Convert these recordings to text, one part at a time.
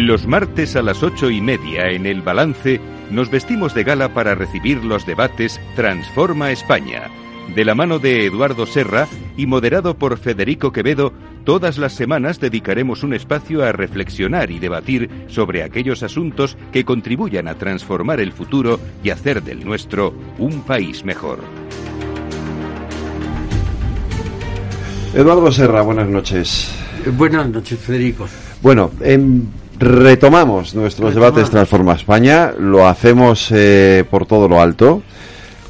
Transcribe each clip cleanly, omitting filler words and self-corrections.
Los martes a las 8:30 en El Balance nos vestimos de gala para recibir los debates Transforma España. De la mano de Eduardo Serra y moderado por Federico Quevedo, todas las semanas dedicaremos un espacio a reflexionar y debatir sobre aquellos asuntos que contribuyan a transformar el futuro y hacer del nuestro un país mejor. Eduardo Serra, buenas noches. Buenas noches, Federico. Bueno, retomamos nuestros debates Transforma España, lo hacemos por todo lo alto,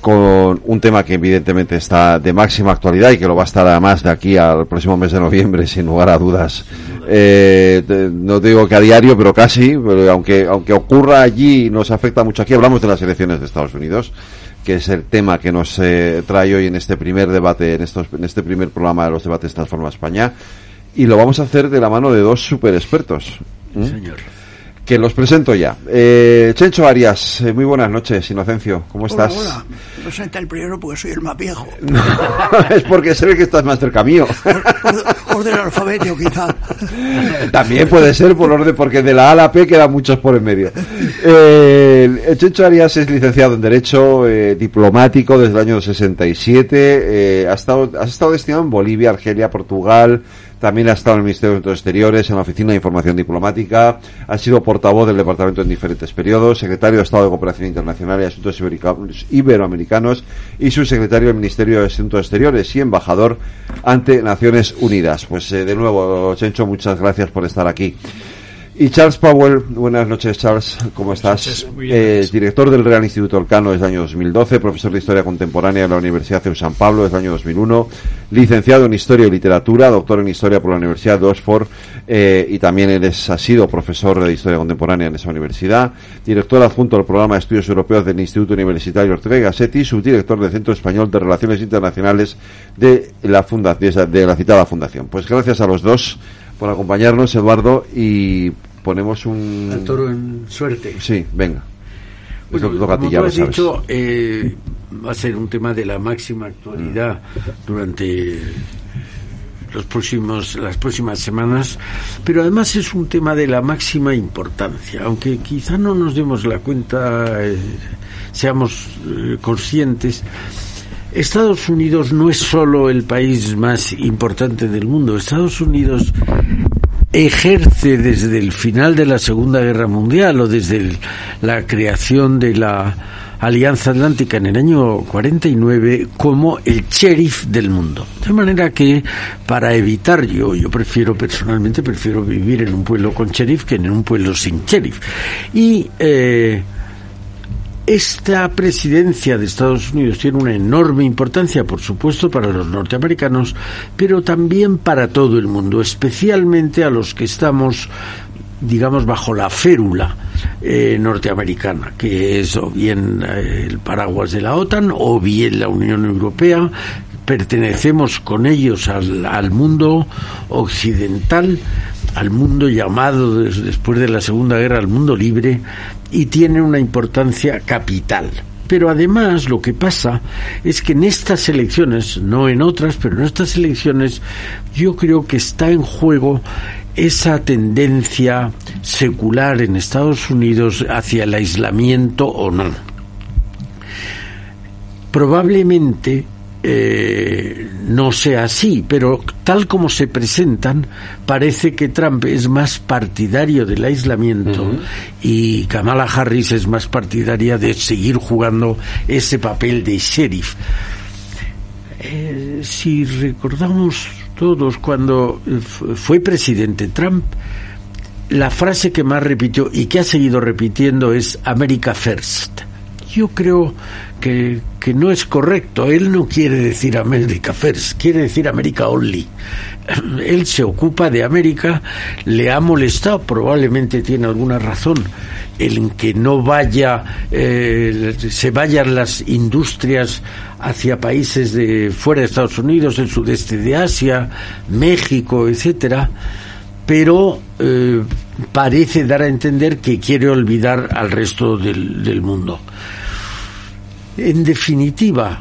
con un tema que evidentemente está de máxima actualidad y que lo va a estar además de aquí al próximo mes de noviembre, sin lugar a dudas. No digo que a diario, pero casi, pero aunque ocurra allí y nos afecta mucho aquí. Hablamos de las elecciones de Estados Unidos, que es el tema que nos trae hoy en este primer debate, en este primer programa de los debates Transforma España, y lo vamos a hacer de la mano de dos super expertos. Señor. Que los presento ya. Chencho Arias, muy buenas noches. Inocencio, ¿cómo estás? Hola. Presenta el primero porque soy el más viejo. No, es porque se ve que estás más cerca mío. Orden alfabético, quizá. También puede ser por orden, porque de la A a la P quedan muchos por en medio. Chencho Arias es licenciado en Derecho, diplomático desde el año 67. Has estado destinado en Bolivia, Argelia, Portugal. También ha estado en el Ministerio de Asuntos Exteriores, en la Oficina de Información Diplomática, ha sido portavoz del departamento en diferentes periodos, secretario de Estado de Cooperación Internacional y Asuntos Iberoamericanos y subsecretario del Ministerio de Asuntos Exteriores y embajador ante Naciones Unidas. Pues de nuevo, Chencho, muchas gracias por estar aquí. Y Charles Powell, buenas noches, Charles, ¿cómo estás? Director del Real Instituto Elcano desde el año 2012, profesor de Historia Contemporánea de la Universidad de San Pablo desde el año 2001, licenciado en Historia y Literatura, doctor en Historia por la Universidad de Oxford, y también ha sido profesor de Historia Contemporánea en esa universidad, director adjunto del Programa de Estudios Europeos del Instituto Universitario Ortega y Gasset y subdirector del Centro Español de Relaciones Internacionales de la citada fundación. Pues gracias a los dos por acompañarnos, Eduardo, y ponemos al toro en suerte. Sí, venga. Bueno, es lo que toca a ti, como ya tú lo has sabes. dicho, va a ser un tema de la máxima actualidad durante las próximas semanas, pero además es un tema de la máxima importancia, aunque quizá no nos demos la cuenta, seamos conscientes. Estados Unidos no es solo el país más importante del mundo. Estados Unidos ejerce desde el final de la Segunda Guerra Mundial o desde la creación de la Alianza Atlántica en el año 49 como el sheriff del mundo. De manera que para evitar, yo personalmente prefiero vivir en un pueblo con sheriff que en un pueblo sin sheriff. Y esta presidencia de Estados Unidos tiene una enorme importancia, por supuesto, para los norteamericanos, pero también para todo el mundo, especialmente a los que estamos, digamos, bajo la férula norteamericana, que es o bien el paraguas de la OTAN o bien la Unión Europea. Pertenecemos con ellos al mundo occidental, al mundo llamado después de la Segunda Guerra al mundo libre, y tiene una importancia capital. Pero además lo que pasa es que en estas elecciones, no en otras, pero en estas elecciones yo creo que está en juego esa tendencia secular en Estados Unidos hacia el aislamiento o no. Probablemente no sea así, pero tal como se presentan, parece que Trump es más partidario del aislamiento y Kamala Harris es más partidaria de seguir jugando ese papel de sheriff. Si recordamos todos, cuando fue presidente Trump, la frase que más repitió y que ha seguido repitiendo es America First. Yo creo que no es correcto. Él no quiere decir America First, quiere decir America Only. Él se ocupa de América, le ha molestado, probablemente tiene alguna razón, en que no se vayan las industrias hacia países de fuera de Estados Unidos, el sudeste de Asia, México, etcétera, pero parece dar a entender que quiere olvidar al resto del mundo. En definitiva,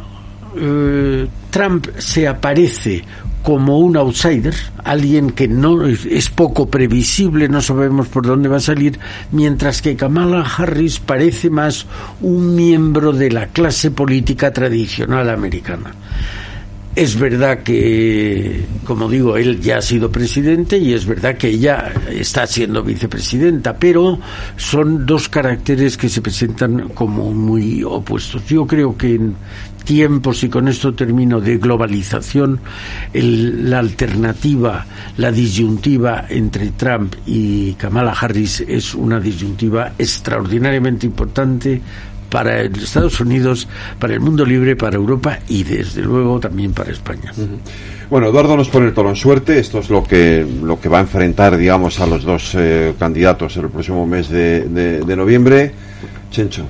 Trump se aparece como un outsider, alguien que no es poco previsible, no sabemos por dónde va a salir, mientras que Kamala Harris parece más un miembro de la clase política tradicional americana. Es verdad que, como digo, él ya ha sido presidente y es verdad que ella está siendo vicepresidenta, pero son dos caracteres que se presentan como muy opuestos. Yo creo que en tiempos, y con esto termino, de globalización, la alternativa, la disyuntiva entre Trump y Kamala Harris es una disyuntiva extraordinariamente importante para Estados Unidos, para el mundo libre, para Europa y desde luego también para España. Bueno, Eduardo nos pone el tono en suerte. Esto es lo que va a enfrentar, digamos, a los dos candidatos el próximo mes de noviembre. Chencho,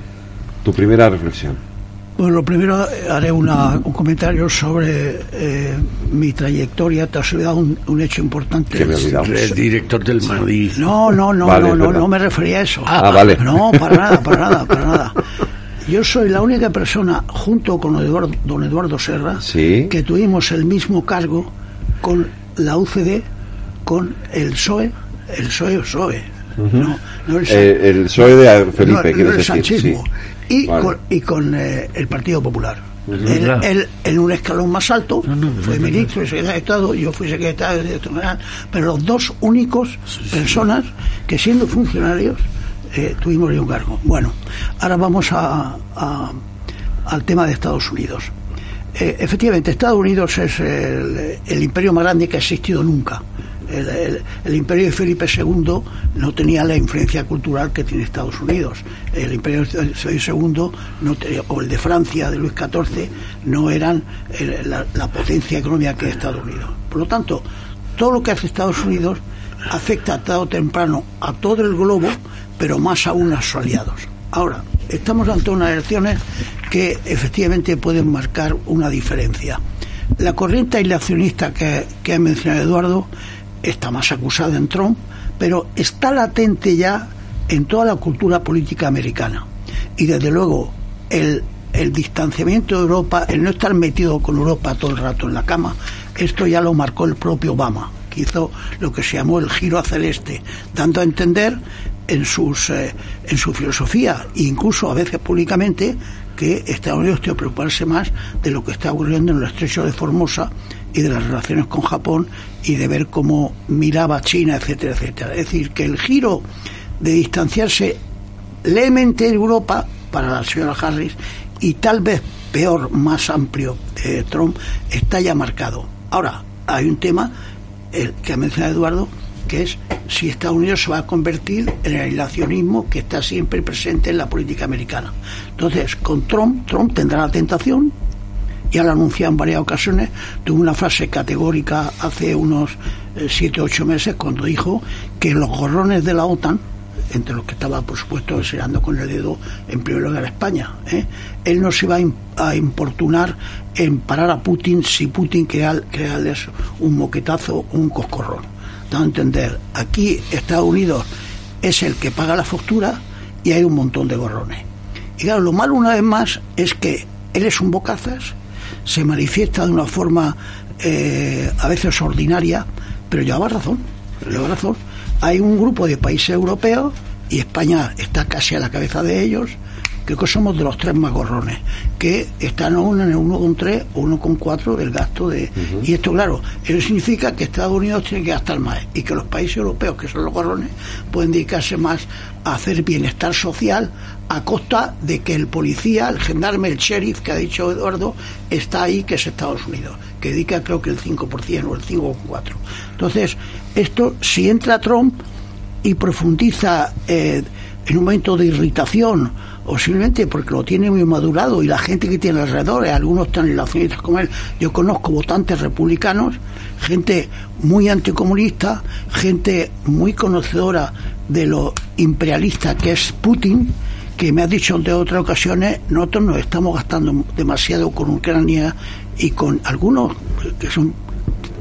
tu primera reflexión. Bueno, lo primero haré un comentario sobre mi trayectoria. Te has olvidado un hecho importante. Que me he olvidado. El director del Madrid. No, Vale, no me refería a eso. Vale. No, para nada. Yo soy la única persona, junto con don Eduardo Serra, ¿Sí? que tuvimos el mismo cargo con la UCD, con el PSOE, no El PSOE de Felipe, no quieres el decir. sanchismo. Sí. Y con el Partido Popular. Él en un escalón más alto fue ministro y secretario de Estado, yo fui secretario de Director General, pero los dos únicos personas que, siendo funcionarios, tuvimos un cargo. Bueno, ahora vamos al tema de Estados Unidos. Efectivamente, Estados Unidos es el imperio más grande que ha existido nunca. El imperio de Felipe II no tenía la influencia cultural que tiene Estados Unidos. El imperio de Felipe II o el de Francia de Luis XIV no eran la potencia económica que es Estados Unidos. Por lo tanto, todo lo que hace Estados Unidos afecta tarde o temprano a todo el globo, pero más aún a sus aliados. Ahora, estamos ante unas elecciones que efectivamente pueden marcar una diferencia. La corriente aislacionista que ha mencionado Eduardo está más acusada en Trump, pero está latente ya en toda la cultura política americana. Y desde luego el distanciamiento de Europa, el no estar metido con Europa todo el rato en la cama, esto ya lo marcó el propio Obama, que hizo lo que se llamó el giro hacia el este, dando a entender en su filosofía, e incluso a veces públicamente, que Estados Unidos tiene que preocuparse más de lo que está ocurriendo en el estrecho de Formosa y de las relaciones con Japón y de ver cómo miraba China, etcétera, etcétera. Es decir, que el giro de distanciarse levemente de Europa para la señora Harris y tal vez peor, más amplio de Trump, está ya marcado. Ahora, hay un tema que ha mencionado Eduardo, que es si Estados Unidos se va a convertir en el aislacionismo que está siempre presente en la política americana. Entonces, con Trump tendrá la tentación, ya lo anunciado en varias ocasiones, tuvo una frase categórica hace unos 7 o 8 meses cuando dijo que los gorrones de la OTAN, entre los que estaba por supuesto señalando con el dedo en primer lugar a España, él no se iba a importunar en parar a Putin si Putin crearles un moquetazo, un coscorrón. Dando a entender, aquí Estados Unidos es el que paga la factura y hay un montón de gorrones. Y claro, lo malo una vez más es que él es un bocazas, se manifiesta de una forma a veces ordinaria, pero llevaba razón. Hay un grupo de países europeos, y España está casi a la cabeza de ellos, que somos de los 3 más gorrones, que están aún en el 1,3 o 1,4 del gasto de... Y esto, claro, eso significa que Estados Unidos tiene que gastar más y que los países europeos, que son los gorrones, pueden dedicarse más a hacer bienestar social a costa de que el policía, el gendarme, el sheriff, que ha dicho Eduardo, está ahí, que es Estados Unidos, que dedica creo que el 5% o el 5,4%. Entonces, esto, si entra Trump y profundiza en un momento de irritación, o simplemente porque lo tiene muy madurado y la gente que tiene alrededor, algunos tan relacionados con él, yo conozco votantes republicanos, gente muy anticomunista, gente muy conocedora de lo imperialista que es Putin, que me ha dicho en otras ocasiones, nosotros nos estamos gastando demasiado con Ucrania y con algunos que son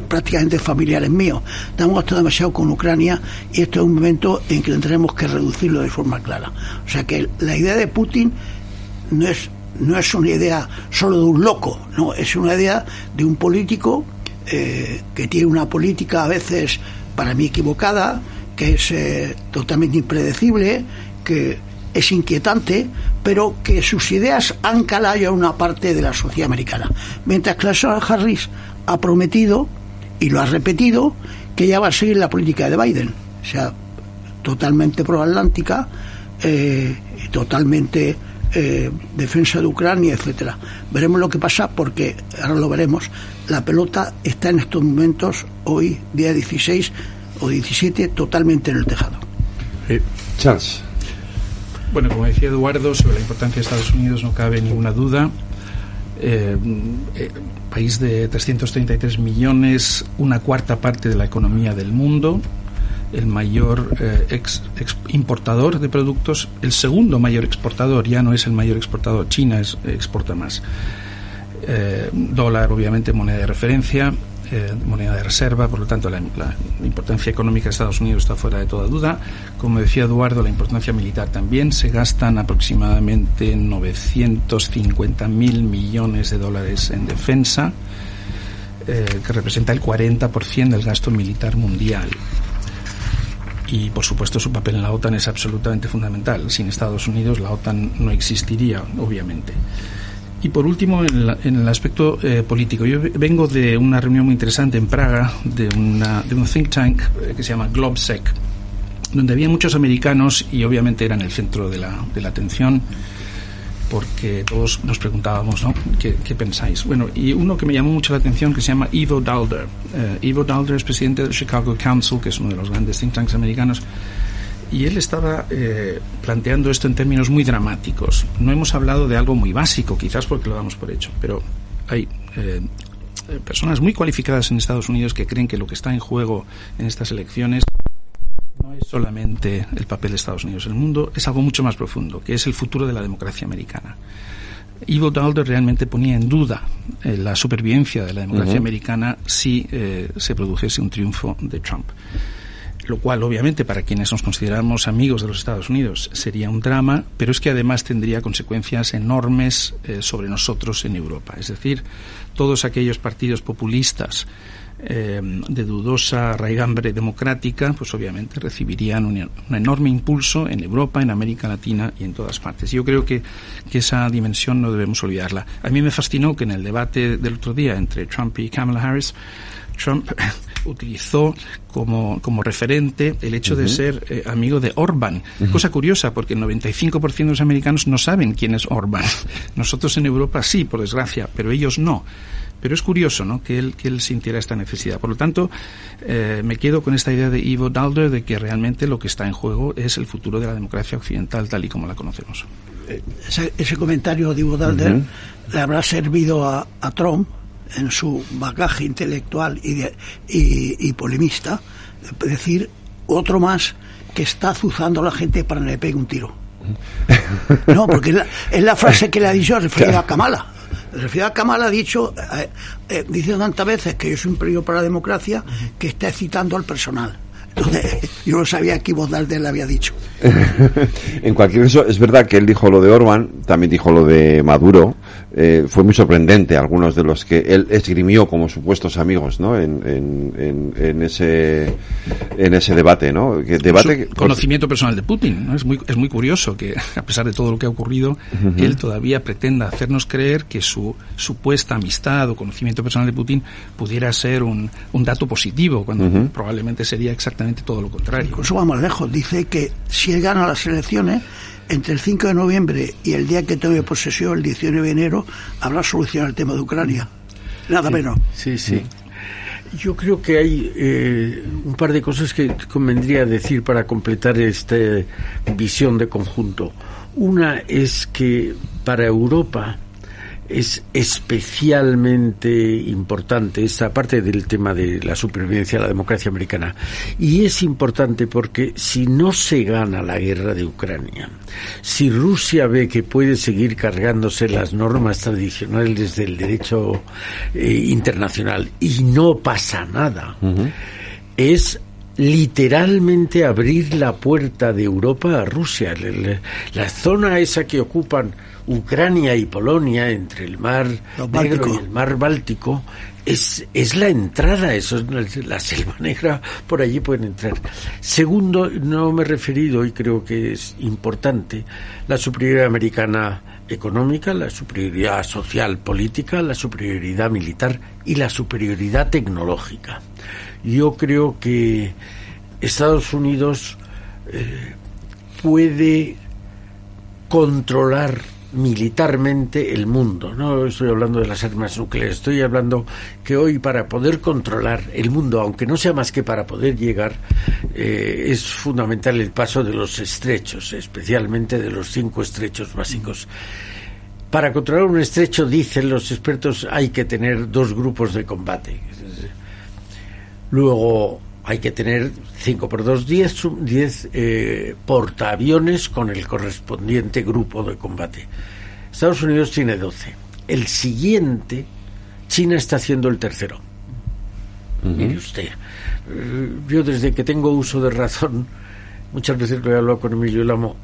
prácticamente familiares míos, estamos gastando demasiado con Ucrania y esto es un momento en que tendremos que reducirlo de forma clara. O sea que la idea de Putin no es una idea solo de un loco, no, es una idea de un político que tiene una política a veces para mí equivocada, que es totalmente impredecible, que es inquietante, pero que sus ideas han calado ya una parte de la sociedad americana. Mientras que la señora Harris ha prometido, y lo ha repetido, que ella va a seguir la política de Biden, o sea, totalmente proatlántica, totalmente defensa de Ucrania, etcétera. Veremos lo que pasa, porque ahora lo veremos. La pelota está en estos momentos, hoy, día 16 o 17, totalmente en el tejado. Charles. Bueno, como decía Eduardo, sobre la importancia de Estados Unidos no cabe ninguna duda. País de 333 millones, una cuarta parte de la economía del mundo, el mayor importador de productos, el segundo mayor exportador, ya no es el mayor exportador, China exporta más. Dólar, obviamente, moneda de referencia, moneda de reserva, por lo tanto la importancia económica de Estados Unidos está fuera de toda duda. Como decía Eduardo, la importancia militar también. Se gastan aproximadamente 950.000 millones de dólares en defensa, que representa el 40% del gasto militar mundial. Y por supuesto su papel en la OTAN es absolutamente fundamental. Sin Estados Unidos la OTAN no existiría, obviamente. Y por último, en el aspecto político, yo vengo de una reunión muy interesante en Praga de un think tank que se llama GlobSec, donde había muchos americanos y obviamente eran el centro de la atención, porque todos nos preguntábamos, ¿no? ¿Qué pensáis? Bueno, y uno que me llamó mucho la atención, que se llama Ivo Daalder. Ivo Daalder es presidente del Chicago Council, que es uno de los grandes think tanks americanos, y él estaba planteando esto en términos muy dramáticos. No hemos hablado de algo muy básico, quizás porque lo damos por hecho, pero hay personas muy cualificadas en Estados Unidos que creen que lo que está en juego en estas elecciones no es solamente el papel de Estados Unidos en el mundo, es algo mucho más profundo, que es el futuro de la democracia americana. Ivo Daalder realmente ponía en duda la supervivencia de la democracia americana si se produjese un triunfo de Trump. Lo cual, obviamente, para quienes nos consideramos amigos de los Estados Unidos, sería un drama, pero es que además tendría consecuencias enormes sobre nosotros en Europa. Es decir, todos aquellos partidos populistas de dudosa raigambre democrática, pues obviamente recibirían un enorme impulso en Europa, en América Latina y en todas partes. Yo creo que esa dimensión no debemos olvidarla. A mí me fascinó que en el debate del otro día entre Trump y Kamala Harris, Trump utilizó como referente el hecho de ser amigo de Orbán. Cosa curiosa, porque el 95% de los americanos no saben quién es Orbán. Nosotros en Europa sí, por desgracia, pero ellos no. Pero es curioso, ¿no?, que él sintiera esta necesidad. Por lo tanto, me quedo con esta idea de Ivo Daalder de que realmente lo que está en juego es el futuro de la democracia occidental tal y como la conocemos. Ese comentario de Ivo Daalder le habrá servido a Trump en su bagaje intelectual y polemista, es decir, otro más que está azuzando a la gente para que le pegue un tiro. No, porque es la frase que le ha dicho referida a Kamala. Referida a Kamala ha dicho, dice tantas veces que yo soy un peligro para la democracia, que está excitando al personal. Entonces, yo no sabía que Ivo Daalder le había dicho. En cualquier caso, es verdad que él dijo lo de Orbán, también dijo lo de Maduro. Fue muy sorprendente algunos de los que él esgrimió como supuestos amigos, ¿no? En ese debate, ¿no? Conocimiento personal de Putin, ¿no? Es muy curioso que, a pesar de todo lo que ha ocurrido, él todavía pretenda hacernos creer que su supuesta amistad o conocimiento personal de Putin pudiera ser un dato positivo, cuando probablemente sería exactamente todo lo contrario. Incluso vamos lejos, dice que si él gana las elecciones, entre el 5 de noviembre y el día que tome posesión, el 19 de enero, habrá solucionado el tema de Ucrania. Nada menos. Sí. Yo creo que hay un par de cosas que convendría decir para completar esta visión de conjunto. Una es que para Europa es especialmente importante esta parte del tema de la supervivencia de la democracia americana, y es importante porque si no se gana la guerra de Ucrania, si Rusia ve que puede seguir cargándose las normas tradicionales del derecho internacional y no pasa nada, es literalmente abrir la puerta de Europa a Rusia. La zona esa que ocupan Ucrania y Polonia, entre el Mar Negro y el Mar Báltico, es la entrada, eso es la Selva Negra, por allí pueden entrar. Segundo, no me he referido, y creo que es importante, la superioridad americana económica, la superioridad social política, la superioridad militar y la superioridad tecnológica. Yo creo que Estados Unidos puede controlar militarmente el mundo. No estoy hablando de las armas nucleares, estoy hablando que hoy, para poder controlar el mundo, aunque no sea más que para poder llegar, es fundamental el paso de los estrechos, especialmente de los 5 estrechos básicos. Para controlar un estrecho, dicen los expertos, hay que tener 2 grupos de combate. Luego hay que tener 5 por 2, 10 portaaviones con el correspondiente grupo de combate. Estados Unidos tiene 12. El siguiente, China está haciendo el tercero. Mire usted, yo desde que tengo uso de razón, muchas veces lo he hablado con Emilio Lamo,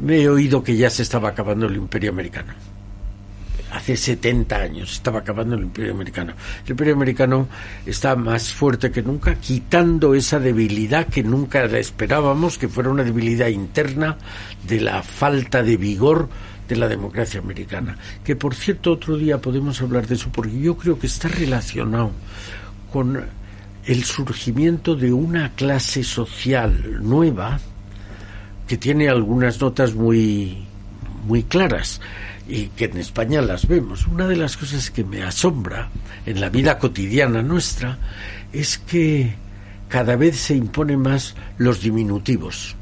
me he oído que ya se estaba acabando el Imperio Americano. Hace 70 años estaba acabando el Imperio Americano. El Imperio Americano está más fuerte que nunca, quitando esa debilidad que nunca la esperábamos, que fuera una debilidad interna de la falta de vigor de la democracia americana. Que, por cierto, otro día podemos hablar de eso, porque yo creo que está relacionado con el surgimiento de una clase social nueva que tiene algunas notas muy, muy claras, y que en España las vemos. Una de las cosas que me asombra en la vida cotidiana nuestra es que cada vez se imponen más los diminutivos.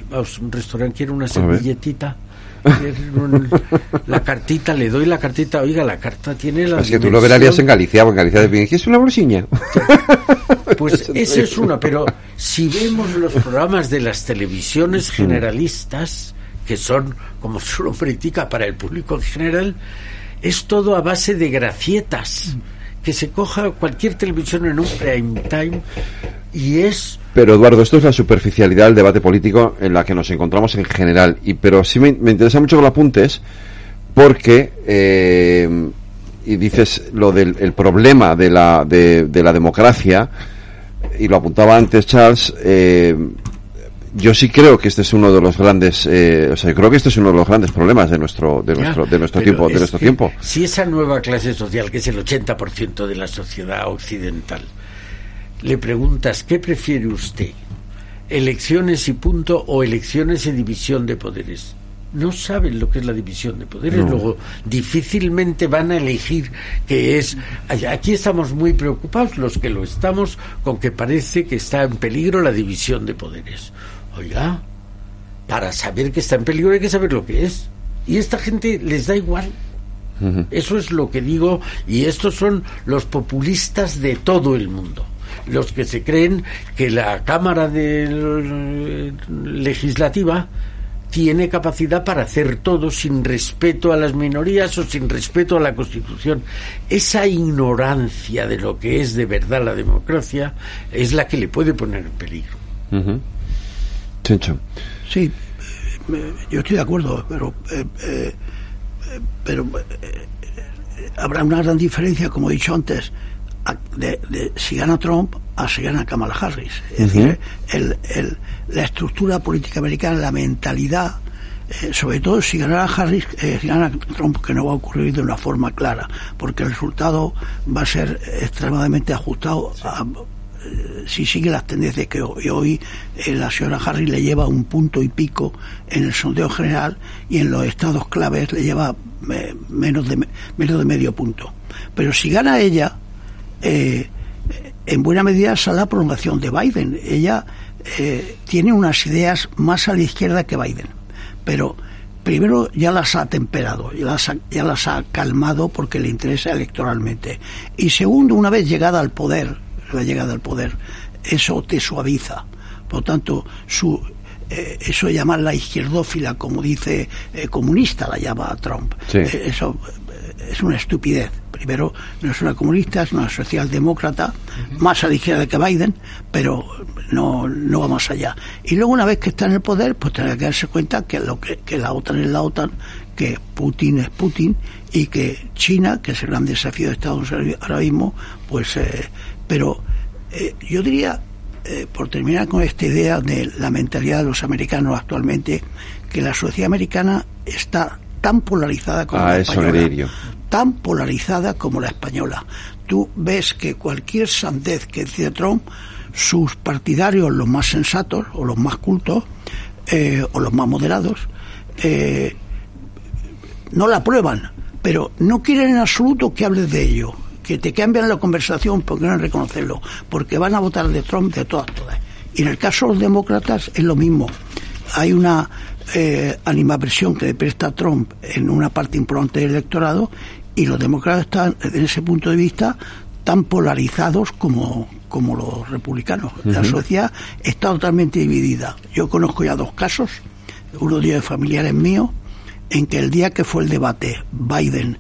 Vamos a un restaurante, quiero una servilletita, la cartita, le doy la cartita, oiga, la carta tiene la es que tú lo verarías en Galicia, o en Galicia de bien, ¿qué es una bolsiña? Pues eso es una, pero si vemos los programas de las televisiones generalistas, que son, como su nombre indica, para el público en general, es todo a base de gracietas, que se coja cualquier televisión en un prime time y es... Pero, Eduardo, esto es la superficialidad del debate político en la que nos encontramos en general, pero sí me interesa mucho que lo apuntes, porque y dices lo del el problema de la democracia, y lo apuntaba antes Charles. Yo sí creo que este es uno de los grandes, creo que este es uno de los grandes problemas de nuestro tiempo. Si esa nueva clase social, que es el 80% de la sociedad occidental, le preguntas ¿qué prefiere usted? ¿Elecciones y punto o elecciones y división de poderes? No saben lo que es la división de poderes, no. Luego difícilmente van a elegir qué es. Aquí estamos muy preocupados, los que lo estamos, con que parece que está en peligro la división de poderes. Oiga, para saber que está en peligro hay que saber lo que es. Y esta gente les da igual. Eso es lo que digo, y estos son los populistas de todo el mundo. Los que se creen que la Cámara Legislativa tiene capacidad para hacer todo sin respeto a las minorías o sin respeto a la Constitución. Esa ignorancia de lo que es de verdad la democracia es la que le puede poner en peligro. Chencho. Sí, yo estoy de acuerdo, pero habrá una gran diferencia, como he dicho antes, de si gana Trump a si gana Kamala Harris. Es decir, la estructura política americana, la mentalidad, sobre todo si ganara Harris, si gana Trump, que no va a ocurrir de una forma clara, porque el resultado va a ser extremadamente ajustado si sigue las tendencias que hoy la señora Harris le lleva 1 punto y pico en el sondeo general, y en los estados claves le lleva menos de medio punto. Pero si gana ella, en buena medida es la prolongación de Biden. Ella tiene unas ideas más a la izquierda que Biden, pero primero ya las ha temperado, ya las ha calmado porque le interesa electoralmente, y segundo, una vez llegada al poder, eso te suaviza. Por tanto, eso llamarla izquierdófila, como dice comunista, la llama Trump. Sí. Eso es una estupidez. Primero, no es una comunista, es una socialdemócrata, más a la izquierda que Biden, pero no va más allá. Y luego, una vez que está en el poder, pues tendrá que darse cuenta que la OTAN es la OTAN, que Putin es Putin, y que China, que es el gran desafío de Estados Unidos ahora mismo, pues pero yo diría, por terminar con esta idea de la mentalidad de los americanos actualmente, que la sociedad americana está tan polarizada como la española, tan polarizada como la española. Tú ves que cualquier sandez que dice Trump, sus partidarios, los más sensatos o los más cultos o los más moderados, no la aprueban, pero no quieren en absoluto que hables de ello, que te cambian la conversación porque no reconocerlo, porque van a votar de Trump de todas. Y en el caso de los demócratas es lo mismo. Hay una animadversión que le presta Trump en una parte importante del electorado, y los demócratas están, desde ese punto de vista, tan polarizados como los republicanos. Uh-huh. La sociedad está totalmente dividida. Yo conozco ya 2 casos, uno de familiares míos, en que el día que fue el debate Biden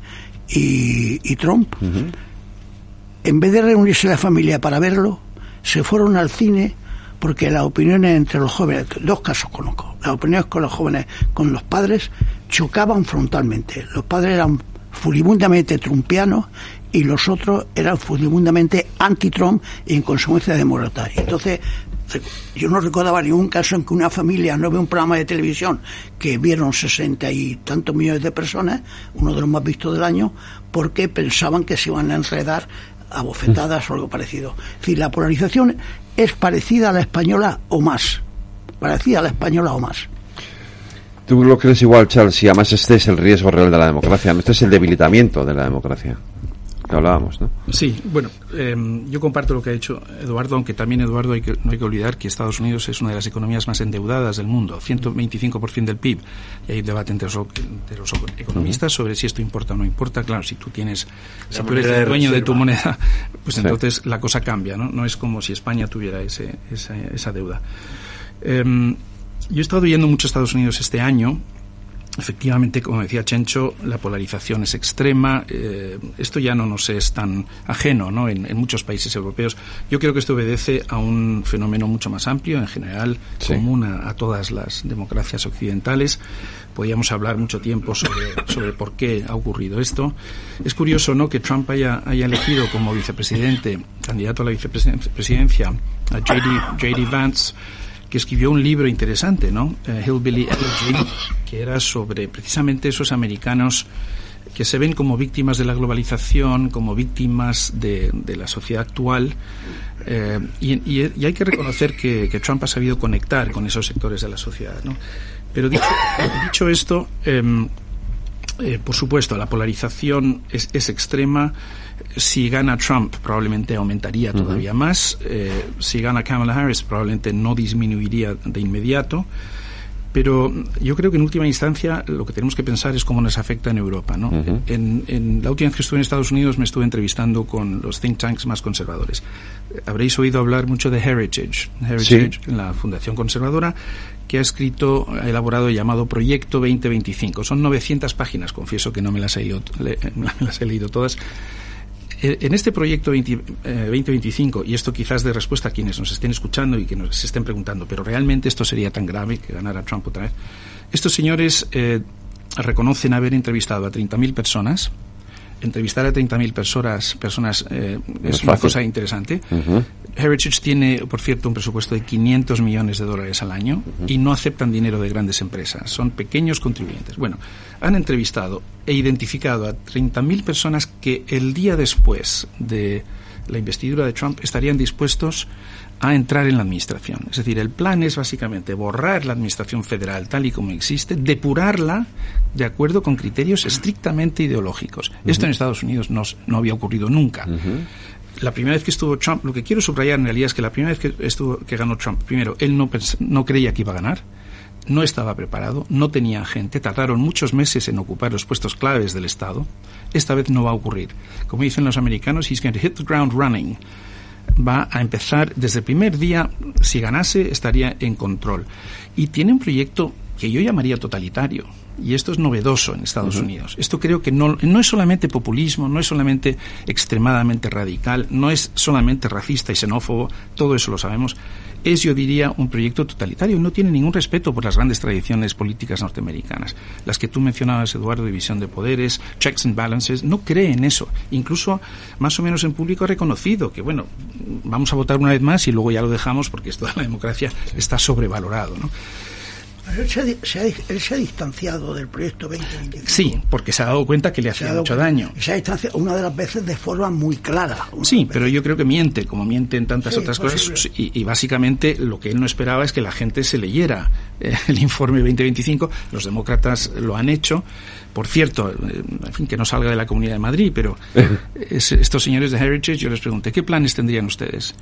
y Trump, uh-huh, en vez de reunirse la familia para verlo, se fueron al cine, porque las opiniones entre los jóvenes, 2 casos conozco, las opiniones con los jóvenes, con los padres, chocaban frontalmente. Los padres eran furibundamente trumpianos y los otros eran furibundamente anti-Trump y en consecuencia demócratas. Entonces, yo no recordaba ningún caso en que una familia no ve un programa de televisión que vieron 60 y tantos millones de personas, uno de los más vistos del año, porque pensaban que se iban a enredar a bofetadas o algo parecido. Es decir, la polarización es parecida a la española o más. Parecida a la española o más. ¿Tú lo crees igual, Charles? Y además este es el riesgo real de la democracia. Este es el debilitamiento de la democracia, que hablábamos, ¿no? Sí, bueno, yo comparto lo que ha dicho Eduardo, aunque también, Eduardo, no hay que olvidar que Estados Unidos es una de las economías más endeudadas del mundo, 125% del PIB, y hay un debate entre los economistas sobre si esto importa o no importa. Claro, si tú eres el dueño de tu moneda, pues entonces la cosa cambia, ¿no? No es como si España tuviera esa deuda. Yo he estado yendo mucho a Estados Unidos este año. Efectivamente, como decía Chencho, la polarización es extrema. Esto ya no nos es tan ajeno, ¿no? En muchos países europeos. Yo creo que esto obedece a un fenómeno mucho más amplio, en general, sí, común a todas las democracias occidentales. Podríamos hablar mucho tiempo sobre por qué ha ocurrido esto. Es curioso, ¿no?, que Trump haya elegido como vicepresidente, candidato a la vicepresidencia, a J.D. Vance, que escribió un libro interesante, ¿no? Hillbilly Elegy, que era sobre precisamente esos americanos que se ven como víctimas de la globalización, como víctimas de la sociedad actual, y hay que reconocer que Trump ha sabido conectar con esos sectores de la sociedad, ¿no? Pero dicho esto, por supuesto, la polarización es extrema. Si gana Trump, probablemente aumentaría todavía más. Si gana Kamala Harris, probablemente no disminuiría de inmediato. Pero yo creo que en última instancia lo que tenemos que pensar es cómo nos afecta en Europa, ¿no? Uh-huh. En la última vez que estuve en Estados Unidos me estuve entrevistando con los think tanks más conservadores. Habréis oído hablar mucho de Heritage, sí, la Fundación Conservadora, que ha elaborado el llamado Proyecto 2025. Son 900 páginas, confieso que no me las he leído todas. En este proyecto 2025, y esto quizás de respuesta a quienes nos estén escuchando y que nos se estén preguntando, pero ¿realmente esto sería tan grave que ganara Trump otra vez? Estos señores reconocen haber entrevistado a 30.000 personas. Entrevistar a 30.000 personas es una cosa interesante. Uh-huh. Heritage tiene, por cierto, un presupuesto de $500 millones al año, uh-huh, y no aceptan dinero de grandes empresas. Son pequeños contribuyentes. Bueno, han entrevistado e identificado a 30.000 personas que el día después de la investidura de Trump estarían dispuestos a entrar en la administración. Es decir, el plan es básicamente borrar la administración federal tal y como existe, depurarla de acuerdo con criterios estrictamente ideológicos. Uh-huh. Esto en Estados Unidos no había ocurrido nunca. Uh-huh. La primera vez que estuvo Trump, lo que quiero subrayar en realidad es que la primera vez que ganó Trump, primero, él no creía que iba a ganar, no estaba preparado, no tenía gente, tardaron muchos meses en ocupar los puestos claves del Estado. Esta vez no va a ocurrir. Como dicen los americanos, he's going to hit the ground running. Va a empezar desde el primer día. Si ganase, estaría en control. Y tiene un proyecto que yo llamaría totalitario. Y esto es novedoso en Estados uh-huh. Unidos. Esto creo que no es solamente populismo, no es solamente extremadamente radical, no es solamente racista y xenófobo, todo eso lo sabemos. es, yo diría, un proyecto totalitario. No tiene ningún respeto por las grandes tradiciones políticas norteamericanas. Las que tú mencionabas, Eduardo, división de poderes, checks and balances, no cree en eso. Incluso, más o menos en público, ha reconocido que, bueno, vamos a votar una vez más y luego ya lo dejamos porque esto de la democracia está sobrevalorado, ¿no? Pero él se ha distanciado del proyecto 2025. Sí, porque se ha dado cuenta que le hacía mucho daño. Se ha distanciado una de las veces de forma muy clara. Sí, pero yo creo que miente, como miente en tantas otras cosas, y básicamente lo que él no esperaba es que la gente se leyera el informe 2025. Los demócratas lo han hecho. Por cierto, en fin, que no salga de la Comunidad de Madrid, pero estos señores de Heritage, yo les pregunté, ¿qué planes tendrían ustedes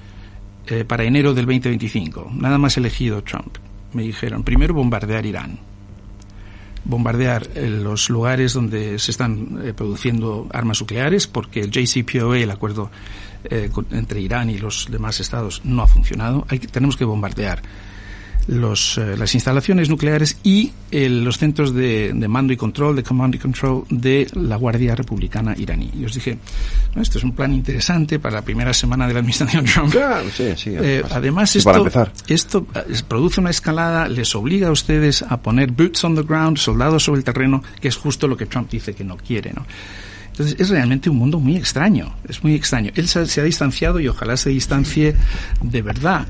para enero del 2025? Nada más elegido Trump. Me dijeron, primero, bombardear Irán. Bombardear los lugares donde se están produciendo armas nucleares, porque el JCPOA, el acuerdo entre Irán y los demás estados, no ha funcionado. Tenemos que bombardear las instalaciones nucleares y los centros de mando y control, de command and control de la Guardia Republicana iraní. Y os dije, esto es un plan interesante para la primera semana de la administración Trump. Claro, sí, además, esto produce una escalada, les obliga a ustedes a poner boots on the ground, soldados sobre el terreno, que es justo lo que Trump dice que no quiere, ¿no? Entonces es realmente un mundo muy extraño, es muy extraño. Él se ha distanciado y ojalá se distancie de verdad.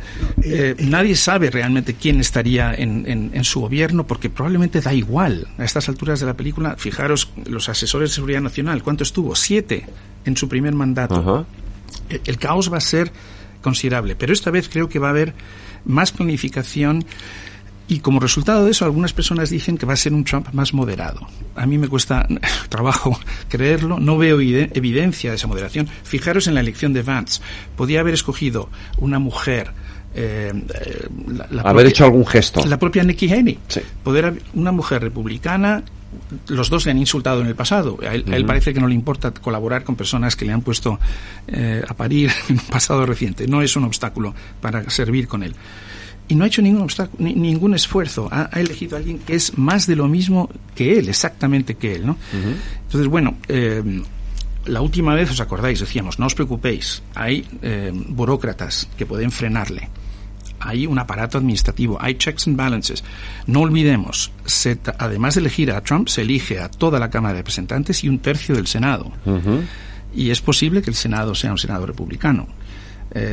Nadie sabe realmente quién estaría en su gobierno, porque probablemente da igual. A estas alturas de la película, fijaros, los asesores de seguridad nacional, ¿cuánto estuvo? 7 en su primer mandato. Uh-huh. El caos va a ser considerable, pero esta vez creo que va a haber más planificación. Y como resultado de eso, algunas personas dicen que va a ser un Trump más moderado. A mí me cuesta trabajo creerlo, no veo evidencia de esa moderación. Fijaros en la elección de Vance. Podía haber escogido una mujer... haber hecho algún gesto. La propia Nikki Haley. Sí. Una mujer republicana. Los dos le han insultado en el pasado. A él parece que no le importa colaborar con personas que le han puesto a parir en un pasado reciente. No es un obstáculo para servir con él. Y no ha hecho ningún esfuerzo. Ha elegido a alguien que es más de lo mismo que él, exactamente que él, ¿no? Uh-huh. Entonces, bueno, la última vez, ¿os acordáis? Decíamos, no os preocupéis, hay burócratas que pueden frenarle. Hay un aparato administrativo, hay checks and balances. No olvidemos, además de elegir a Trump, se elige a toda la Cámara de Representantes y 1/3 del Senado. Uh-huh. Y es posible que el Senado sea un Senado republicano.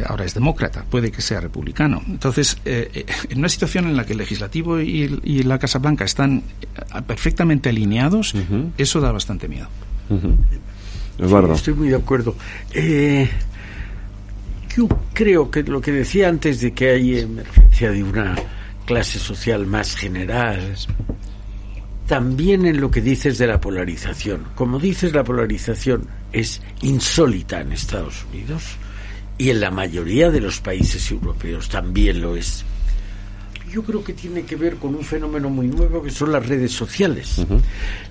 Ahora es demócrata, puede que sea republicano. Entonces, en una situación en la que el legislativo y la Casa Blanca están perfectamente alineados, uh-huh, eso da bastante miedo. Uh-huh. Eduardo. Sí, estoy muy de acuerdo. Yo creo que lo que decía antes de que hay emergencia de una clase social más general, también en lo que dices de la polarización. Como dices, la polarización es insólita en Estados Unidos. Y en la mayoría de los países europeos también lo es. Yo creo que tiene que ver con un fenómeno muy nuevo, que son las redes sociales. Uh-huh.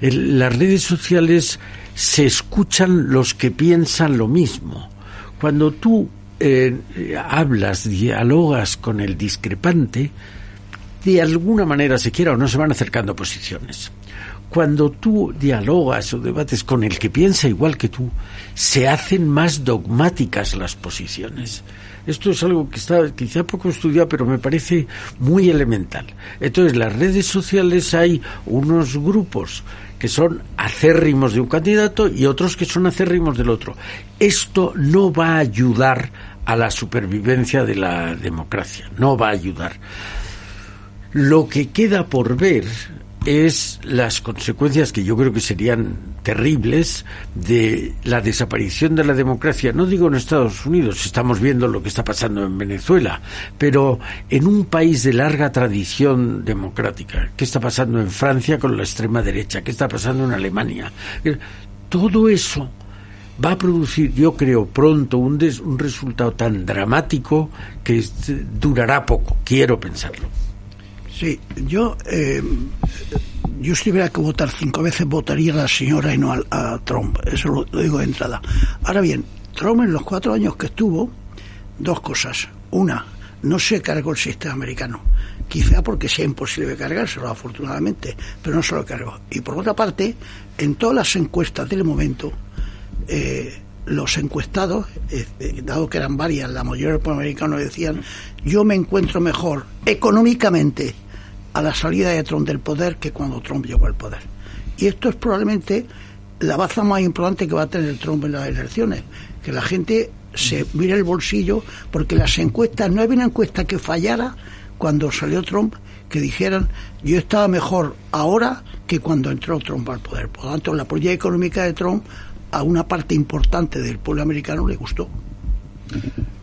Las redes sociales se escuchan los que piensan lo mismo. Cuando tú hablas, dialogas con el discrepante, de alguna manera, se quiera o no, se van acercando posiciones. Cuando tú dialogas o debates con el que piensa igual que tú, se hacen más dogmáticas las posiciones. Esto es algo que está quizá poco estudiado, pero me parece muy elemental. Entonces, en las redes sociales hay unos grupos que son acérrimos de un candidato y otros que son acérrimos del otro. Esto no va a ayudar a la supervivencia de la democracia, no va a ayudar. Lo que queda por ver es las consecuencias, que yo creo que serían terribles, de la desaparición de la democracia. No digo en Estados Unidos, estamos viendo lo que está pasando en Venezuela, pero en un país de larga tradición democrática. ¿Qué está pasando en Francia con la extrema derecha? ¿Qué está pasando en Alemania? Todo eso va a producir, yo creo, pronto un resultado tan dramático que durará poco. Quiero pensarlo. Sí, yo si tuviera que votar 5 veces, votaría a la señora y no a Trump. Eso lo digo de entrada. Ahora bien, Trump en los 4 años que estuvo, 2 cosas. Una, no se cargó el sistema americano. Quizá porque sea imposible cargárselo, afortunadamente, pero no se lo cargó. Y por otra parte, en todas las encuestas del momento, los encuestados, dado que eran varias, la mayoría de los americanos decían: yo me encuentro mejor económicamente a la salida de Trump del poder que cuando Trump llegó al poder. Y esto es probablemente la baza más importante que va a tener Trump en las elecciones, que la gente se mire el bolsillo, porque las encuestas, no había una encuesta que fallara cuando salió Trump que dijeran: yo estaba mejor ahora que cuando entró Trump al poder. Por lo tanto, la política económica de Trump a una parte importante del pueblo americano le gustó.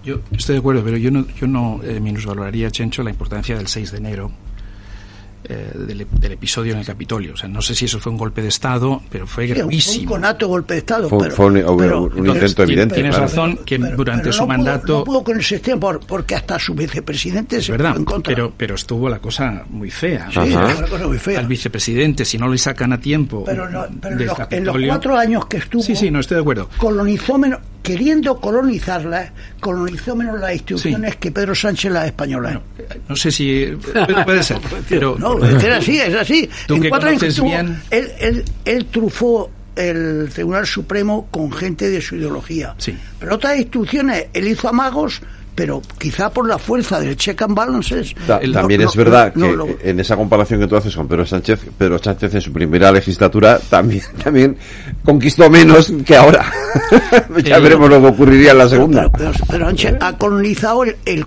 Yo estoy de acuerdo, pero yo no minusvaloraría, Chencho, la importancia del 6 de enero, del episodio en el Capitolio. O sea, no sé si eso fue un golpe de Estado, pero fue gravísimo. Fue un conato golpe de Estado. Fue un intento evidente. Tienes razón que durante su mandato... No pudo con el sistema porque hasta su vicepresidente se puso en contra. Pero estuvo la cosa muy fea. Sí, la cosa muy fea. Al vicepresidente, si no le sacan a tiempo en los 4 años que estuvo... Sí, no estoy de acuerdo. Colonizó menos, queriendo colonizarlas, colonizó menos las instituciones que Pedro Sánchez las españolas. Bueno, no sé si... puede ser, pero... No, es así. En 4 años que estuvo, bien... él trufó el Tribunal Supremo con gente de su ideología. Sí. Pero otras instituciones, él hizo amagos, pero quizá por la fuerza del check and balances. También es verdad que en esa comparación que tú haces con Pedro Sánchez en su primera legislatura también conquistó menos que ahora. Ya veremos lo que ocurriría en la segunda. Pero Sánchez ha colonizado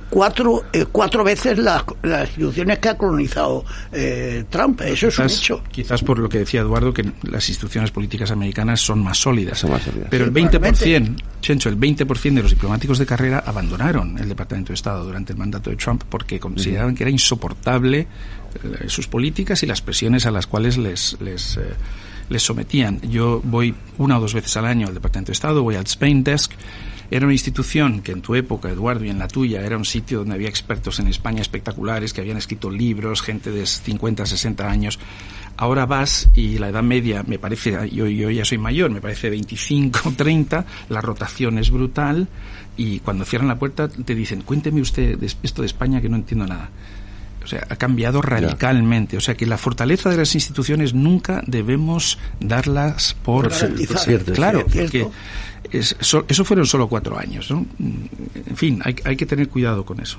cuatro veces las instituciones que ha colonizado Trump. Eso es un hecho. Quizás por lo que decía Eduardo, que las instituciones políticas americanas son más sólidas. Pero sí, el 20%, Chencho, el 20% de los diplomáticos de carrera abandonaron el Departamento de Estado durante el mandato de Trump porque consideraban que era insoportable sus políticas y las presiones a las cuales les sometían. Yo voy 1 o 2 veces al año al Departamento de Estado, voy al Spain Desk. Era una institución que en tu época, Eduardo, y en la tuya, era un sitio donde había expertos en España espectaculares que habían escrito libros, gente de 50, 60 años. Ahora vas y la edad media, me parece, yo ya soy mayor, me parece 25, 30, la rotación es brutal y cuando cierran la puerta te dicen: cuénteme usted esto de España que no entiendo nada. O sea, ha cambiado radicalmente. O sea, que la fortaleza de las instituciones nunca debemos darlas por cierto. Claro, porque eso fueron solo 4 años, ¿no? En fin, hay que tener cuidado con eso.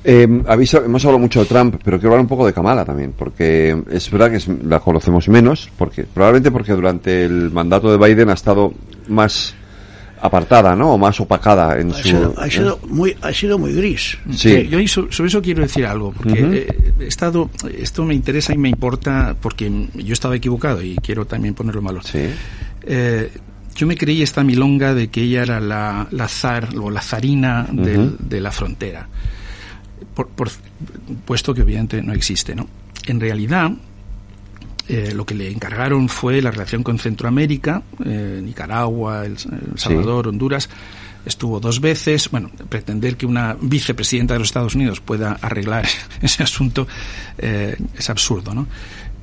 Hemos hablado mucho de Trump, pero quiero hablar un poco de Kamala también, porque es verdad que la conocemos menos, probablemente porque durante el mandato de Biden ha estado más apartada, ¿no? O más opacada en ha sido muy gris. Sí. Yo sobre eso quiero decir algo, porque esto me interesa y me importa, porque yo estaba equivocado y quiero también ponerlo en valor. Sí. Yo me creí esta milonga de que ella era la zar o la zarina de la frontera, puesto que obviamente no existe, ¿no? En realidad, lo que le encargaron fue la relación con Centroamérica, Nicaragua, El Salvador, Honduras. Estuvo 2 veces. Bueno, pretender que una vicepresidenta de los Estados Unidos pueda arreglar ese asunto es absurdo, ¿no?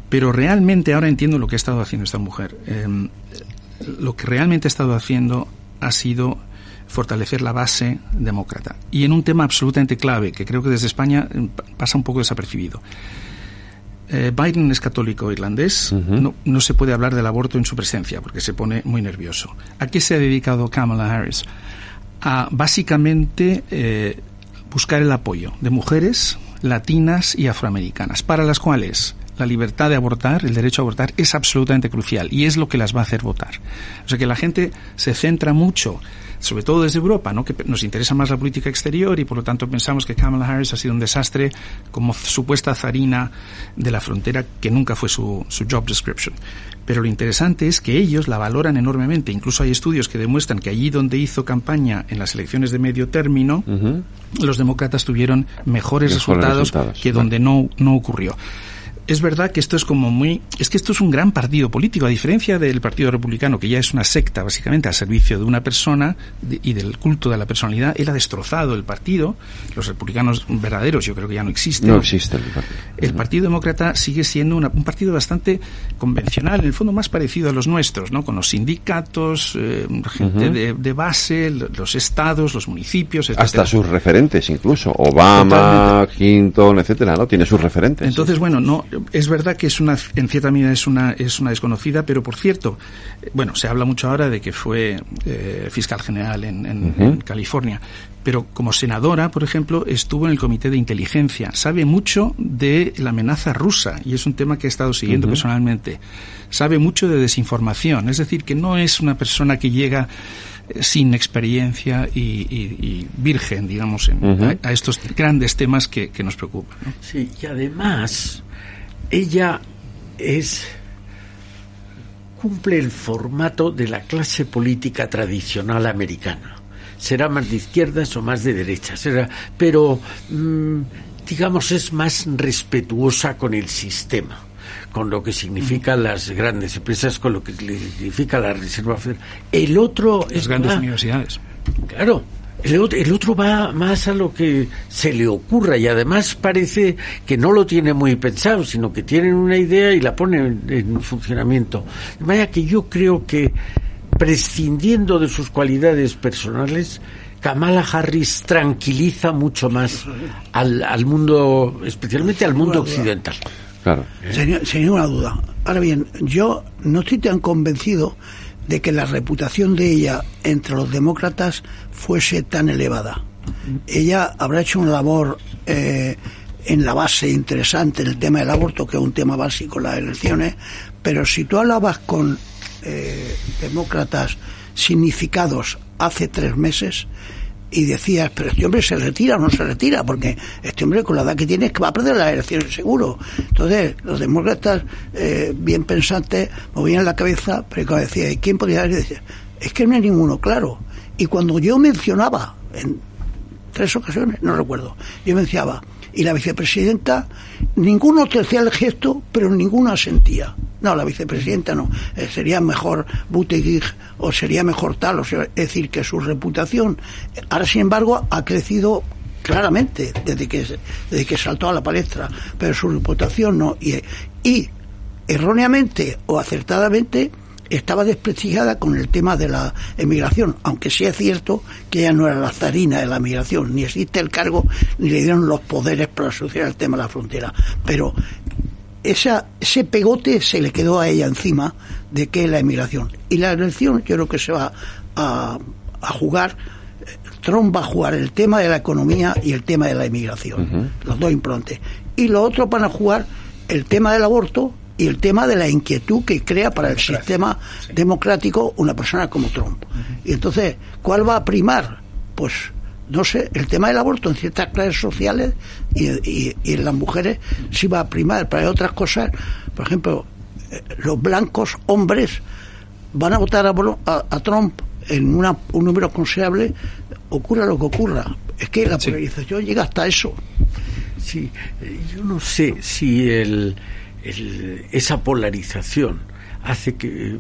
Pero realmente ahora entiendo lo que ha estado haciendo esta mujer. Lo que realmente ha estado haciendo ha sido fortalecer la base demócrata. Y en un tema absolutamente clave, que creo que desde España pasa un poco desapercibido. Biden es católico irlandés, no se puede hablar del aborto en su presencia porque se pone muy nervioso. ¿A qué se ha dedicado Kamala Harris? A básicamente buscar el apoyo de mujeres latinas y afroamericanas, para las cuales la libertad de abortar, el derecho a abortar, es absolutamente crucial y es lo que las va a hacer votar. O sea que la gente se centra mucho, sobre todo desde Europa, ¿no? Que nos interesa más la política exterior y por lo tanto pensamos que Kamala Harris ha sido un desastre como supuesta zarina de la frontera, que nunca fue su job description. Pero lo interesante es que ellos la valoran enormemente. Incluso hay estudios que demuestran que allí donde hizo campaña en las elecciones de medio término, los demócratas tuvieron mejores resultados que donde no ocurrió. Es verdad que esto es esto es un gran partido político, a diferencia del Partido Republicano, que ya es una secta básicamente al servicio de una persona y del culto de la personalidad. Él ha destrozado el partido. Los republicanos verdaderos yo creo que ya no existen. No existen. El Partido Demócrata sigue siendo un partido bastante convencional, en el fondo más parecido a los nuestros, ¿no? Con los sindicatos, gente de base, los estados, los municipios, etcétera. Hasta sus referentes incluso, Obama, Clinton, etcétera, ¿no? Tiene sus referentes. Entonces, bueno, no, es verdad que en cierta medida es una desconocida, pero por cierto, bueno, se habla mucho ahora de que fue fiscal general en California, pero como senadora, por ejemplo, estuvo en el Comité de Inteligencia, sabe mucho de la amenaza rusa, y es un tema que he estado siguiendo personalmente, sabe mucho de desinformación, es decir, que no es una persona que llega sin experiencia y virgen, digamos, a estos grandes temas que nos preocupan, ¿no? Sí, y además ella cumple el formato de la clase política tradicional americana. Será más de izquierdas o más de derechas, pero digamos es más respetuosa con el sistema, con lo que significa las grandes empresas, con lo que significa la Reserva Federal. El otro las grandes universidades. Claro. El otro va más a lo que se le ocurra, y además parece que no lo tiene muy pensado, sino que tienen una idea y la ponen en funcionamiento. Vaya que yo creo que, prescindiendo de sus cualidades personales, Kamala Harris tranquiliza mucho más al mundo, especialmente al mundo occidental. Claro. Sin ninguna duda. Ahora bien, yo no estoy tan convencido de que la reputación de ella entre los demócratas fuese tan elevada. Ella habrá hecho una labor en la base interesante en el tema del aborto, que es un tema básico en las elecciones, pero si tú hablabas con demócratas significados hace 3 meses y decías, pero este hombre se retira o no se retira, porque este hombre con la edad que tiene es que va a perder las elecciones seguro. Entonces los demócratas bien pensantes movían la cabeza, pero cuando decía, ¿y quién podría decir? Es que no hay ninguno claro. Y cuando yo mencionaba en 3 ocasiones, no recuerdo, yo mencionaba, y la vicepresidenta, ninguno te hacía el gesto, pero ninguno asentía. No, la vicepresidenta no. Sería mejor Buttigieg o sería mejor tal. Es decir, que su reputación, ahora sin embargo, ha crecido claramente desde que saltó a la palestra, pero su reputación no. Y erróneamente o acertadamente estaba desprestigiada con el tema de la emigración, aunque sí es cierto que ella no era la zarina de la migración, ni existe el cargo, ni le dieron los poderes para solucionar el tema de la frontera. Pero ese pegote se le quedó a ella encima de que la emigración. Y la elección yo creo que se va a jugar, Trump va a jugar el tema de la economía y el tema de la emigración, los dos importantes. Y los otros van a jugar el tema del aborto y el tema de la inquietud que crea para el sistema democrático una persona como Trump. Y entonces, ¿cuál va a primar? Pues no sé, el tema del aborto en ciertas clases sociales y en las mujeres sí va a primar, pero hay otras cosas, por ejemplo, los blancos hombres van a votar a Trump en un número considerable, ocurra lo que ocurra. Es que la polarización llega hasta eso. Sí, yo no sé si esa polarización hace que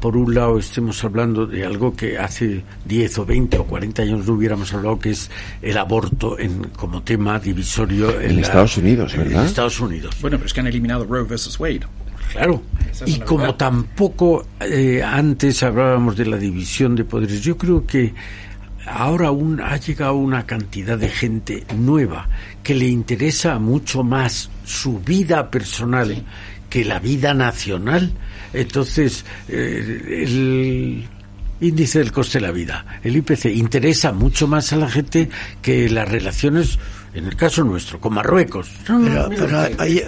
por un lado estemos hablando de algo que hace 10 o 20 o 40 años no hubiéramos hablado, que es el aborto como tema divisorio en Estados Unidos, ¿verdad? En Estados Unidos. Bueno, pero es que han eliminado Roe versus Wade. Claro, y como tampoco antes hablábamos de la división de poderes, yo creo que ahora aún ha llegado una cantidad de gente nueva que le interesa mucho más su vida personal que la vida nacional. Entonces, el índice del coste de la vida, el IPC, interesa mucho más a la gente que las relaciones, en el caso nuestro, con Marruecos. Pero ahí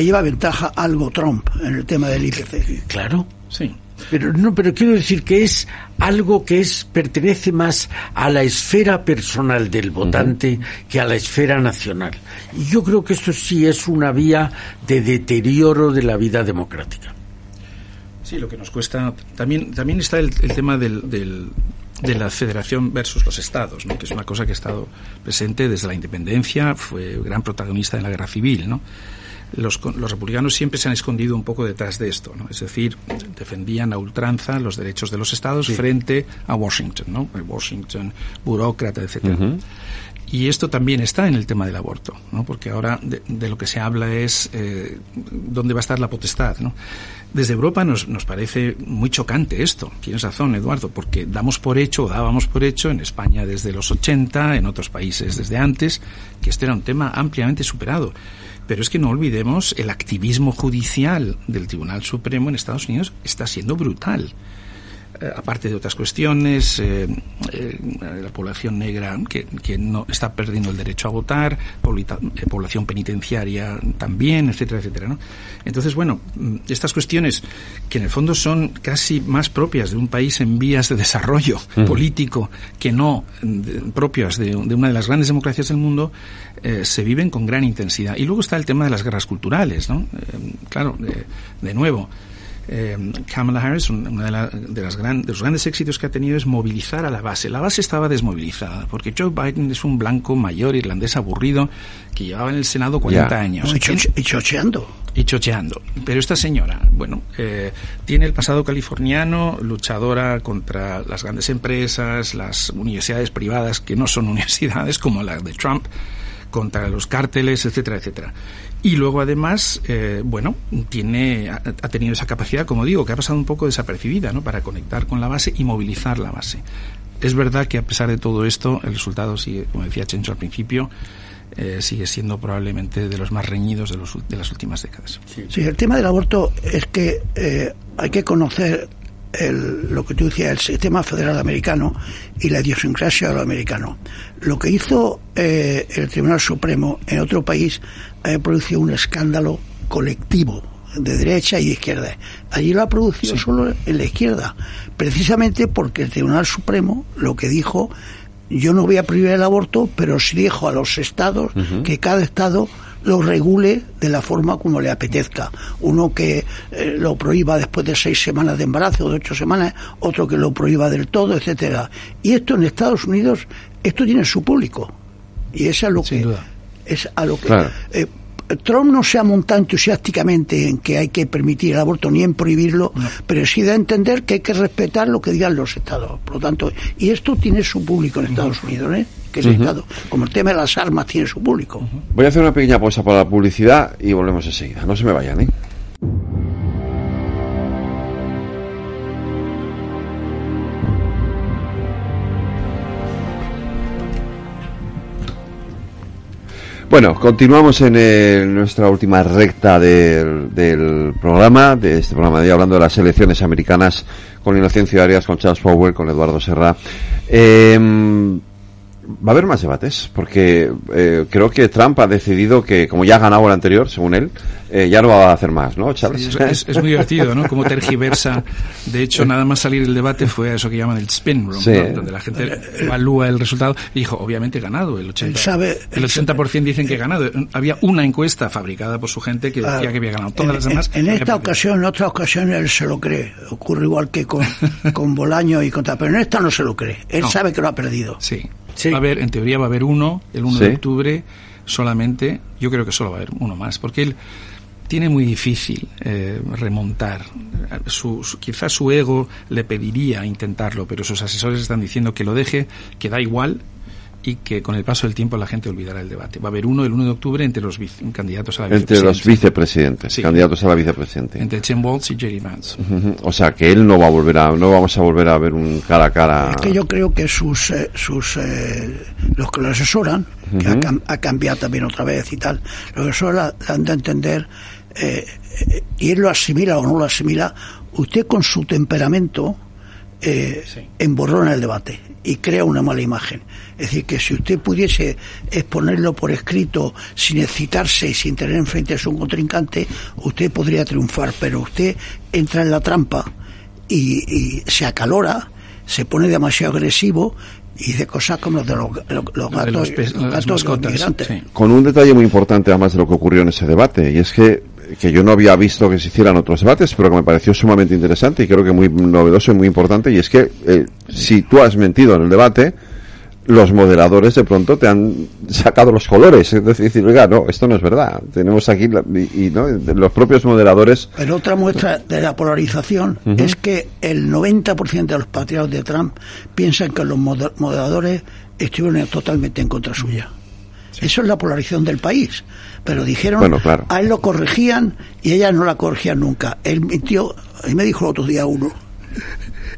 lleva ventaja algo Trump en el tema del IPC. Claro. Sí. Pero quiero decir que es algo que pertenece más a la esfera personal del votante que a la esfera nacional. Y yo creo que esto sí es una vía de deterioro de la vida democrática. Sí, lo que nos cuesta. También está el tema de la federación versus los estados, ¿no? Que es una cosa que ha estado presente desde la independencia, fue gran protagonista en la guerra civil, ¿no? Los republicanos siempre se han escondido un poco detrás de esto, ¿no? Es decir, defendían a ultranza los derechos de los estados frente a Washington, ¿no? Washington, burócrata, etcétera. Y esto también está en el tema del aborto, ¿no? Porque ahora de lo que se habla es dónde va a estar la potestad, ¿no? Desde Europa nos parece muy chocante esto. Tienes razón, Eduardo, porque dábamos por hecho en España desde los 80, en otros países desde antes, que este era un tema ampliamente superado. Pero es que no olvidemos, el activismo judicial del Tribunal Supremo en Estados Unidos está siendo brutal. Aparte de otras cuestiones, la población negra que no está perdiendo el derecho a votar, población penitenciaria también, etcétera, etcétera, ¿no? Entonces, bueno, estas cuestiones que en el fondo son casi más propias de un país en vías de desarrollo político que no propias de una de las grandes democracias del mundo, se viven con gran intensidad. Y luego está el tema de las guerras culturales, ¿no? Claro, de nuevo, Kamala Harris, una de los grandes éxitos que ha tenido es movilizar a la base. La base estaba desmovilizada, porque Joe Biden es un blanco mayor irlandés aburrido que llevaba en el Senado 40 años. Y chocheando. Pero esta señora, bueno, tiene el pasado californiano, luchadora contra las grandes empresas, las universidades privadas que no son universidades, como la de Trump, contra los cárteles, etcétera, etcétera. Y luego, además, ha tenido esa capacidad, como digo, que ha pasado un poco desapercibida, ¿no?, para conectar con la base y movilizar la base. Es verdad que a pesar de todo esto, el resultado sigue, como decía Chencho al principio, sigue siendo probablemente de los más reñidos de las últimas décadas. Sí, el tema del aborto es que hay que conocer lo que tú decías, el sistema federal americano y la idiosincrasia de lo americano. Lo que hizo el Tribunal Supremo en otro país ha producido un escándalo colectivo de derecha y de izquierda. Allí lo ha producido solo en la izquierda, precisamente porque el Tribunal Supremo lo que dijo: yo no voy a prohibir el aborto, pero sí dejo a los estados que cada estado lo regule de la forma como le apetezca. Uno que lo prohíba después de 6 semanas de embarazo o de 8 semanas, otro que lo prohíba del todo, etcétera. Y esto en Estados Unidos, esto tiene su público. Y es a lo que... Claro. Trump no se ha montado entusiásticamente en que hay que permitir el aborto ni en prohibirlo, pero sí da a entender que hay que respetar lo que digan los estados. Por lo tanto, y esto tiene su público en Estados Unidos, que es el estado. Como el tema de las armas tiene su público. Voy a hacer una pequeña pausa para la publicidad y volvemos enseguida. No se me vayan, Bueno, continuamos en nuestra última recta del programa, de este programa de hoy, hablando de las elecciones americanas con Inocencio Arias, con Charles Powell, con Eduardo Serra. Va a haber más debates, porque creo que Trump ha decidido que, como ya ha ganado el anterior, según él, ya no va a hacer más, ¿no, Charles? Sí, es muy divertido, ¿no? Como tergiversa. De hecho, nada más salir el debate fue a eso que llaman el spin room, ¿no?, donde la gente evalúa el resultado y dijo, obviamente he ganado, el 80% dicen que he ganado. Había una encuesta fabricada por su gente que decía que había ganado. Todas las demás... En esta ocasión, en otras ocasiones, él se lo cree. Ocurre igual que con Bolaño y contra... Pero en esta no se lo cree. Él sabe que lo ha perdido. Sí. Va a haber, en teoría va a haber uno, el 1 de octubre solamente. Yo creo que solo va a haber uno más, porque él tiene muy difícil remontar. Quizás su ego le pediría intentarlo, pero sus asesores están diciendo que lo deje, que da igual, y que con el paso del tiempo la gente olvidará el debate. Va a haber uno el 1 de octubre entre los candidatos a la vicepresidencia. Entre los vicepresidentes, candidatos a la vicepresidencia. Entre Tim Walz y J.D. Vance. O sea, que él no vamos a volver a ver un cara a cara. Es que yo creo que los que lo asesoran, que ha cambiado también otra vez y tal, los que asesoran dan de entender, y él lo asimila o no lo asimila, usted con su temperamento emborrona el debate y crea una mala imagen. Es decir, que si usted pudiese exponerlo por escrito sin excitarse y sin tener enfrente a su contrincante, usted podría triunfar, pero usted entra en la trampa y se acalora, se pone demasiado agresivo y dice cosas como los de los gatos migrantes. Sí. Con un detalle muy importante, además de lo que ocurrió en ese debate, y es que yo no había visto que se hicieran otros debates, pero que me pareció sumamente interesante y creo que muy novedoso y muy importante, y es que si tú has mentido en el debate, los moderadores de pronto te han sacado los colores, es decir, oiga, no, esto no es verdad, tenemos aquí ¿no? Los propios moderadores. Pero otra muestra de la polarización es que el 90% de los patriotas de Trump piensan que los moderadores estuvieron totalmente en contra suya. Sí. Eso es la polarización del país. Pero dijeron, bueno, claro, a él lo corregían y ella no la corregían nunca. Él mintió, y me dijo el otro día uno,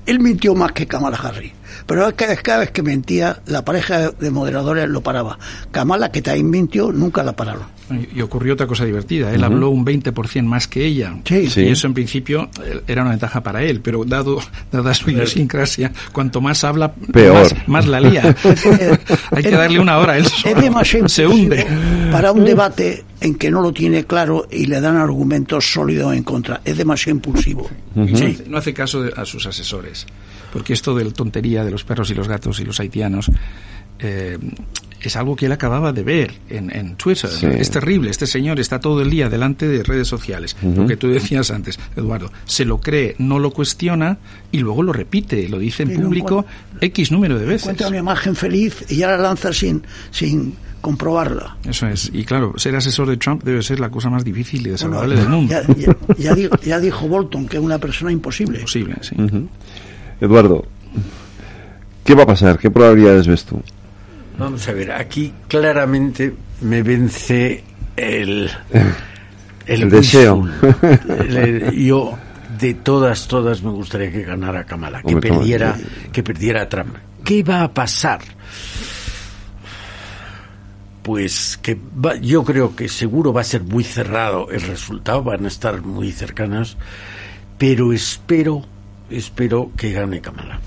él mintió más que Kamala Harris. Pero cada vez que mentía, la pareja de moderadores lo paraba. Kamala, que también mintió, nunca la pararon. Y ocurrió otra cosa divertida. Él habló un 20% más que ella. Sí. Y eso, en principio, era una ventaja para él. Pero dada su idiosincrasia, cuanto más habla, peor, más la lía. Hay que darle una hora a él solo. Es demasiado se hunde. Para un debate en que no lo tiene claro y le dan argumentos sólidos en contra. Es demasiado impulsivo. Sí. No hace caso a sus asesores. Porque esto de la tontería de los perros y los gatos y los haitianos es algo que él acababa de ver en Twitter. Sí. Es terrible. Este señor está todo el día delante de redes sociales. Lo que tú decías antes, Eduardo. Se lo cree, no lo cuestiona y luego lo repite. Lo dice en público X número de veces. Encuentra una imagen feliz y ya la lanza sin comprobarla. Eso es. Y claro, ser asesor de Trump debe ser la cosa más difícil y desagradable del mundo. Ya dijo Bolton que es una persona imposible. Imposible, sí. Eduardo, ¿qué va a pasar? ¿Qué probabilidades ves tú? Vamos a ver, aquí claramente me vence el deseo. Yo de todas me gustaría que ganara Kamala, que perdiera Trump. ¿Qué va a pasar? Pues yo creo que seguro va a ser muy cerrado el resultado, van a estar muy cercanas, pero espero que gane Kamala.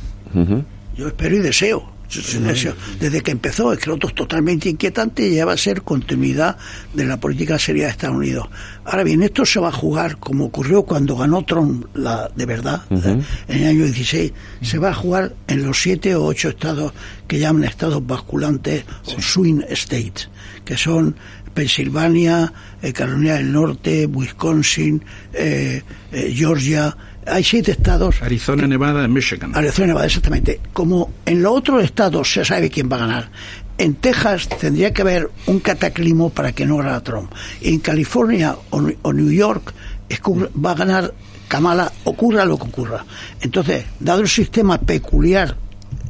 Yo espero y deseo. Desde que empezó, es que lo otro es totalmente inquietante y ya va a ser continuidad de la política seria de Estados Unidos. Ahora bien, esto se va a jugar como ocurrió cuando ganó Trump de verdad, en el año 16, se va a jugar en los 7 o 8 estados que llaman estados basculantes o swing states, que son Pensilvania, Carolina del Norte, Wisconsin, Georgia. Hay 7 estados. Arizona, Nevada, Michigan. Arizona, Nevada, exactamente. Como en los otros estados se sabe quién va a ganar. En Texas tendría que haber un cataclismo para que no ganara Trump. En California o New York va a ganar Kamala, ocurra lo que ocurra. Entonces, dado el sistema peculiar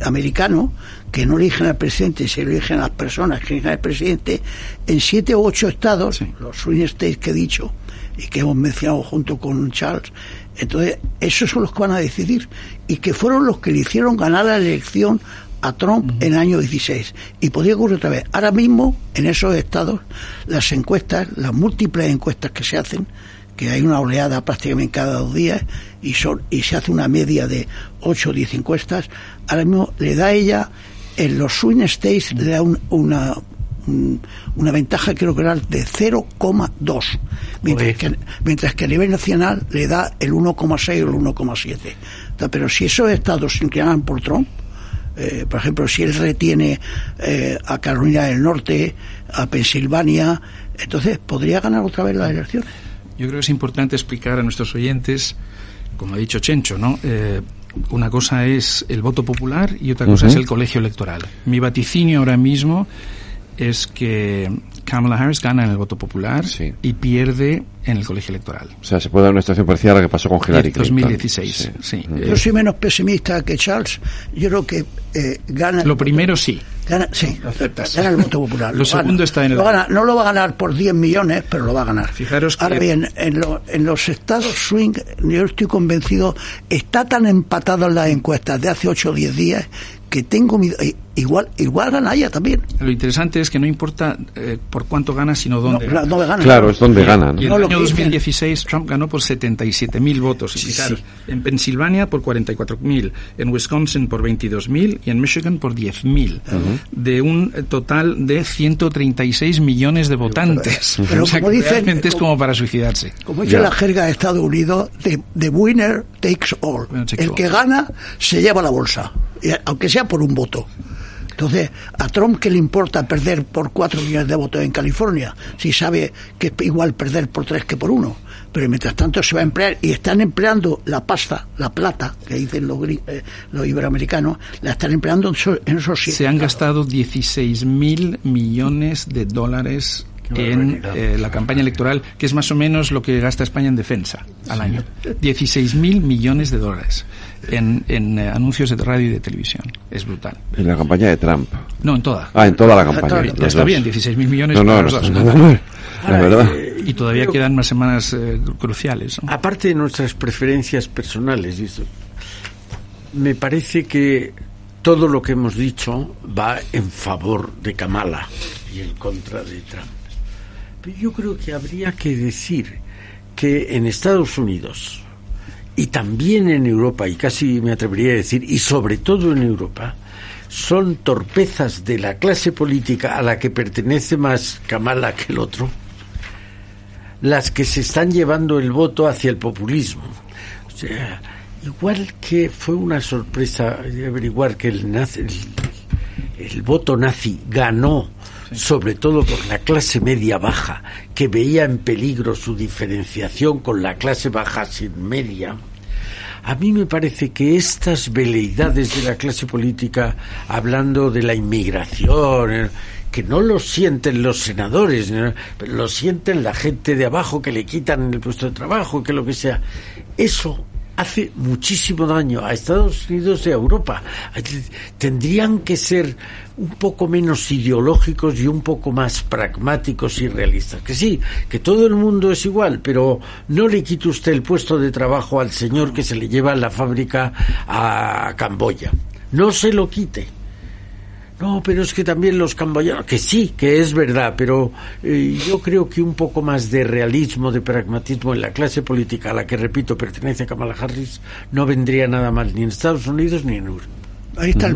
americano, que no eligen al presidente, se eligen a las personas que eligen al presidente, en 7 o 8 estados, los swing states que he dicho y que hemos mencionado junto con Charles, entonces esos son los que van a decidir y que fueron los que le hicieron ganar la elección a Trump en el año 16 y podría ocurrir otra vez. Ahora mismo en esos estados las encuestas, las múltiples encuestas que se hacen, que hay una oleada prácticamente cada 2 días y se hace una media de 8 o 10 encuestas, ahora mismo le da a ella en los swing states le da una ventaja, creo que era de 0,2, mientras que a nivel nacional le da el 1,6 o el 1,7. Pero si esos estados se inclinan por Trump, por ejemplo, si él retiene a Carolina del Norte, a Pensilvania, entonces podría ganar otra vez las elecciones. Yo creo que es importante explicar a nuestros oyentes, como ha dicho Chencho, ¿no? Una cosa es el voto popular y otra cosa es el colegio electoral. Mi vaticinio ahora mismo es que Kamala Harris gana en el voto popular y pierde en el colegio electoral. O sea, se puede dar una situación parecida a la que pasó con Hillary Clinton. 2016, sí. Yo soy menos pesimista que Charles. Yo creo que gana... Lo primero sí. Gana el voto popular. Lo segundo está en el... no lo va a ganar por 10 millones, pero lo va a ganar. Fijaros que... Ahora bien, en los estados swing, yo estoy convencido, está tan empatado en las encuestas de hace 8 o 10 días que tengo igual gana ella también. Lo interesante es que no importa por cuánto gana, sino dónde gana. No gana. Claro, es donde gana, ¿no? Y en el año 2016 Trump ganó por 77.000 votos. En Pensilvania por 44.000, en Wisconsin por 22.000 y en Michigan por 10.000. De un total de 136 millones de votantes. Pero o sea, como dicen, realmente es como para suicidarse. Como dice la jerga de Estados Unidos, the winner takes all. El que gana se lleva la bolsa, aunque sea por un voto. Entonces, ¿a Trump qué le importa perder por 4 millones de votos en California? Si sabe que es igual perder por 3 que por 1. Pero mientras tanto se va a emplear, y están empleando la pasta, la plata, que dicen los iberoamericanos, la están empleando en esos 7 Se han gastado 16.000 millones de dólares en la campaña electoral, que es más o menos lo que gasta España en defensa al año. 16.000 millones de dólares en anuncios de radio y de televisión. Es brutal. En la campaña de Trump. No, en toda. En toda la campaña. Está bien, 16.000 millones para los dos. La verdad. Y todavía quedan más semanas cruciales, ¿no? Aparte de nuestras preferencias personales, me parece que todo lo que hemos dicho va en favor de Kamala y en contra de Trump. Pero yo creo que habría que decir que en Estados Unidos y también en Europa, y casi me atrevería a decir, y sobre todo en Europa, son torpezas de la clase política a la que pertenece más Kamala que el otro, las que se están llevando el voto hacia el populismo. O sea, igual que fue una sorpresa averiguar que el voto nazi ganó, sobre todo por la clase media baja, que veía en peligro su diferenciación con la clase baja sin media. A mí me parece que estas veleidades de la clase política, hablando de la inmigración, que no lo sienten los senadores, ¿no?, lo sienten la gente de abajo que le quitan el puesto de trabajo, que lo que sea, eso hace muchísimo daño a Estados Unidos y a Europa. Tendrían que ser un poco menos ideológicos y un poco más pragmáticos y realistas. Que sí, que todo el mundo es igual, pero no le quite usted el puesto de trabajo al señor que se le lleva la fábrica a Camboya. No se lo quite. No, pero es que también los camboyanos, que sí, que es verdad, pero yo creo que un poco más de realismo, de pragmatismo en la clase política a la que, repito, pertenece Kamala Harris, no vendría nada mal ni en Estados Unidos ni en Europa. Ahí está el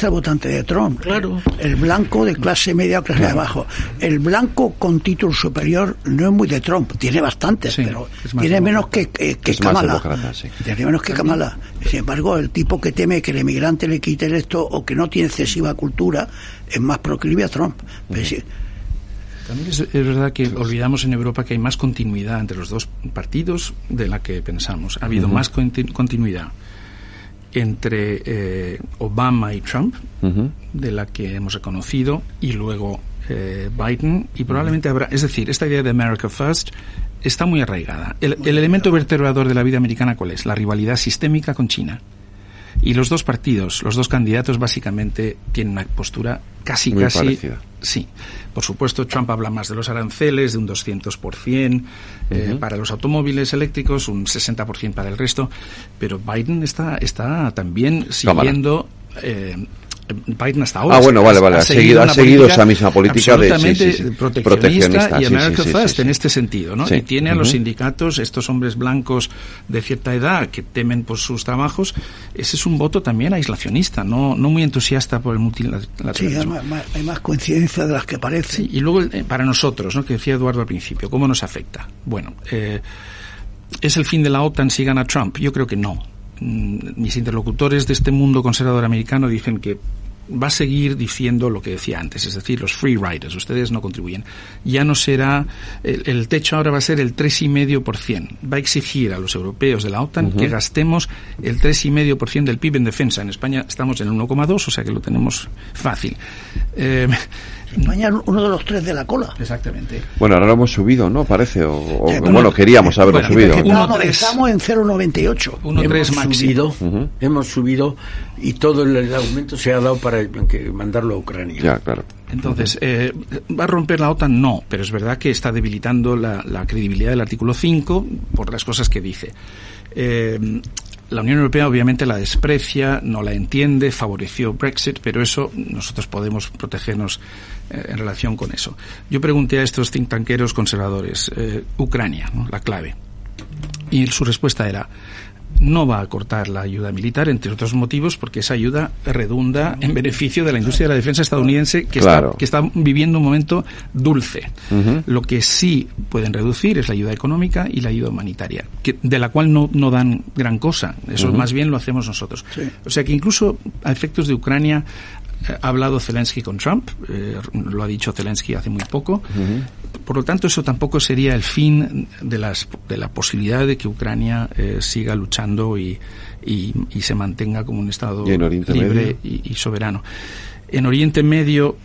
votante de Trump. Claro. El blanco de clase media o clase de abajo. El blanco con título superior no es muy de Trump. Tiene bastantes, sí, pero tiene menos que Kamala. Tiene menos que Kamala. Sin embargo, el tipo que teme que el emigrante le quite esto o que no tiene excesiva cultura es más proclive a Trump. Sí. También es verdad que olvidamos en Europa que hay más continuidad entre los dos partidos de la que pensamos. Ha habido más continuidad entre Obama y Trump, de la que hemos reconocido, y luego Biden, y probablemente habrá, es decir, esta idea de America First está muy arraigada. El elemento vertebrador de la vida americana, ¿cuál es? La rivalidad sistémica con China. Y los dos partidos, los dos candidatos, básicamente tienen una postura casi parecida. Sí. Por supuesto, Trump habla más de los aranceles, de un 200% para los automóviles eléctricos, un 60% para el resto, pero Biden está también siguiendo... Biden hasta ahora ha seguido esa misma política absolutamente proteccionista y America First en este sentido, ¿no? Sí. Y tiene a los sindicatos, estos hombres blancos de cierta edad que temen por sus trabajos. Ese es un voto también aislacionista, no muy entusiasta por el multilateralismo. Sí, hay más coincidencia de las que parece. Sí, y luego para nosotros, ¿no?, que decía Eduardo al principio, ¿cómo nos afecta? Bueno, ¿es el fin de la OTAN si gana Trump? Yo creo que no. Mis interlocutores de este mundo conservador americano dicen que va a seguir diciendo lo que decía antes, es decir, los free riders, ustedes no contribuyen. Ya no será, el techo ahora va a ser el 3,5%. Va a exigir a los europeos de la OTAN que gastemos el 3,5% del PIB en defensa. En España estamos en el 1,2%, o sea que lo tenemos fácil. España es uno de los 3 de la cola. Exactamente. Bueno, ahora lo hemos subido, ¿no? Parece, bueno, queríamos haberlo subido. Estamos en 0,98. 1,3 máximo. Hemos subido y todo el aumento se ha dado para mandarlo a Ucrania. Ya, claro. Entonces, ¿va a romper la OTAN? No, pero es verdad que está debilitando la credibilidad del artículo 5 por las cosas que dice. La Unión Europea obviamente la desprecia, no la entiende, favoreció Brexit, pero eso nosotros podemos protegernos en relación con eso. Yo pregunté a estos think tanqueros conservadores, Ucrania, ¿no?, la clave, y su respuesta era: no va a cortar la ayuda militar, entre otros motivos, porque esa ayuda redunda en beneficio de la industria de la defensa estadounidense, que está viviendo un momento dulce. Lo que sí pueden reducir es la ayuda económica y la ayuda humanitaria, de la cual no dan gran cosa. Eso más bien lo hacemos nosotros. Sí. O sea que incluso a efectos de Ucrania, ha hablado Zelensky con Trump, lo ha dicho Zelensky hace muy poco. Por lo tanto, eso tampoco sería el fin de la posibilidad de que Ucrania siga luchando y se mantenga como un Estado libre y soberano. En Oriente Medio,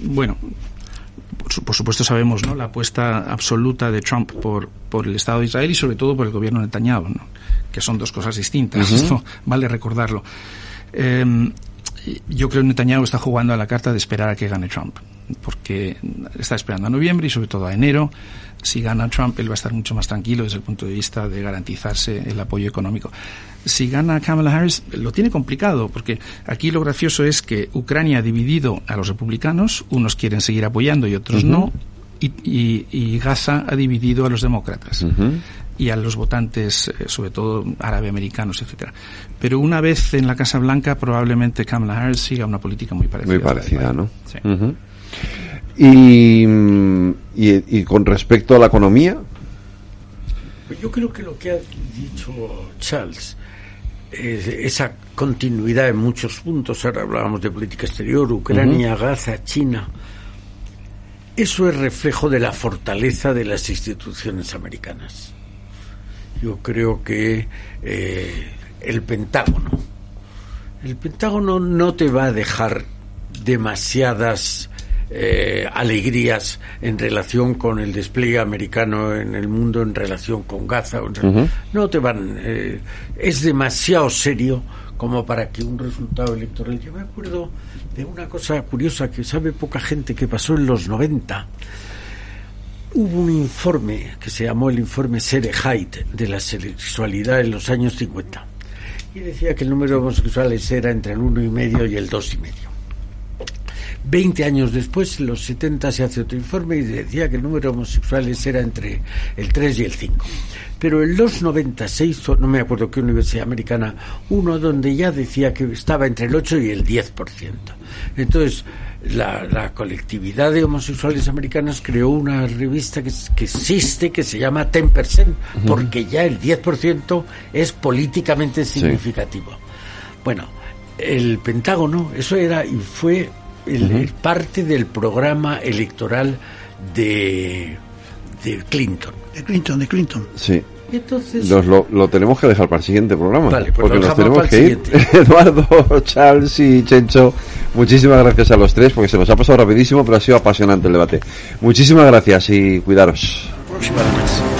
bueno, por supuesto sabemos, ¿no?, la apuesta absoluta de Trump por el Estado de Israel y sobre todo por el gobierno de Netanyahu, ¿no?, que son dos cosas distintas. Esto vale recordarlo. Yo creo que Netanyahu está jugando a la carta de esperar a que gane Trump, porque está esperando a noviembre y sobre todo a enero. Si gana Trump, él va a estar mucho más tranquilo desde el punto de vista de garantizarse el apoyo económico. Si gana Kamala Harris, lo tiene complicado, porque aquí lo gracioso es que Ucrania ha dividido a los republicanos, unos quieren seguir apoyando y otros no, y Gaza ha dividido a los demócratas y a los votantes, sobre todo árabe-americanos, etcétera. Pero una vez en la Casa Blanca, probablemente Kamala Harris siga una política muy parecida. Muy parecida, ¿no? Sí. Y con respecto a la economía, yo creo que lo que ha dicho Charles, esa continuidad en muchos puntos, ahora hablábamos de política exterior, Ucrania, Gaza, China, eso es reflejo de la fortaleza de las instituciones americanas. Yo creo que el Pentágono no te va a dejar demasiadas alegrías en relación con el despliegue americano en el mundo, en relación con Gaza. No te van, es demasiado serio como para que un resultado electoral. Yo me acuerdo de una cosa curiosa que sabe poca gente que pasó en los 90. Hubo un informe que se llamó el informe Sere-Haidt de la sexualidad en los años 50 y decía que el número de homosexuales era entre el 1,5 y el 2,5. 20 años después, en los 70, se hace otro informe y decía que el número de homosexuales era entre el 3 y el 5. Pero en los 96, no me acuerdo qué universidad americana, uno donde ya decía que estaba entre el 8 y el 10%. Entonces, la colectividad de homosexuales americanos creó una revista que existe, que se llama 10%, porque ya el 10% es políticamente significativo. Bueno, el Pentágono, eso era y fue parte del programa electoral de Clinton. De Clinton. Sí. Entonces, lo tenemos que dejar para el siguiente programa. Vale, pues porque lo nos tenemos para que ir. Eduardo, Charles y Chencho, muchísimas gracias a los tres, porque se nos ha pasado rapidísimo, pero ha sido apasionante el debate. Muchísimas gracias y cuidaros. Próxima vez.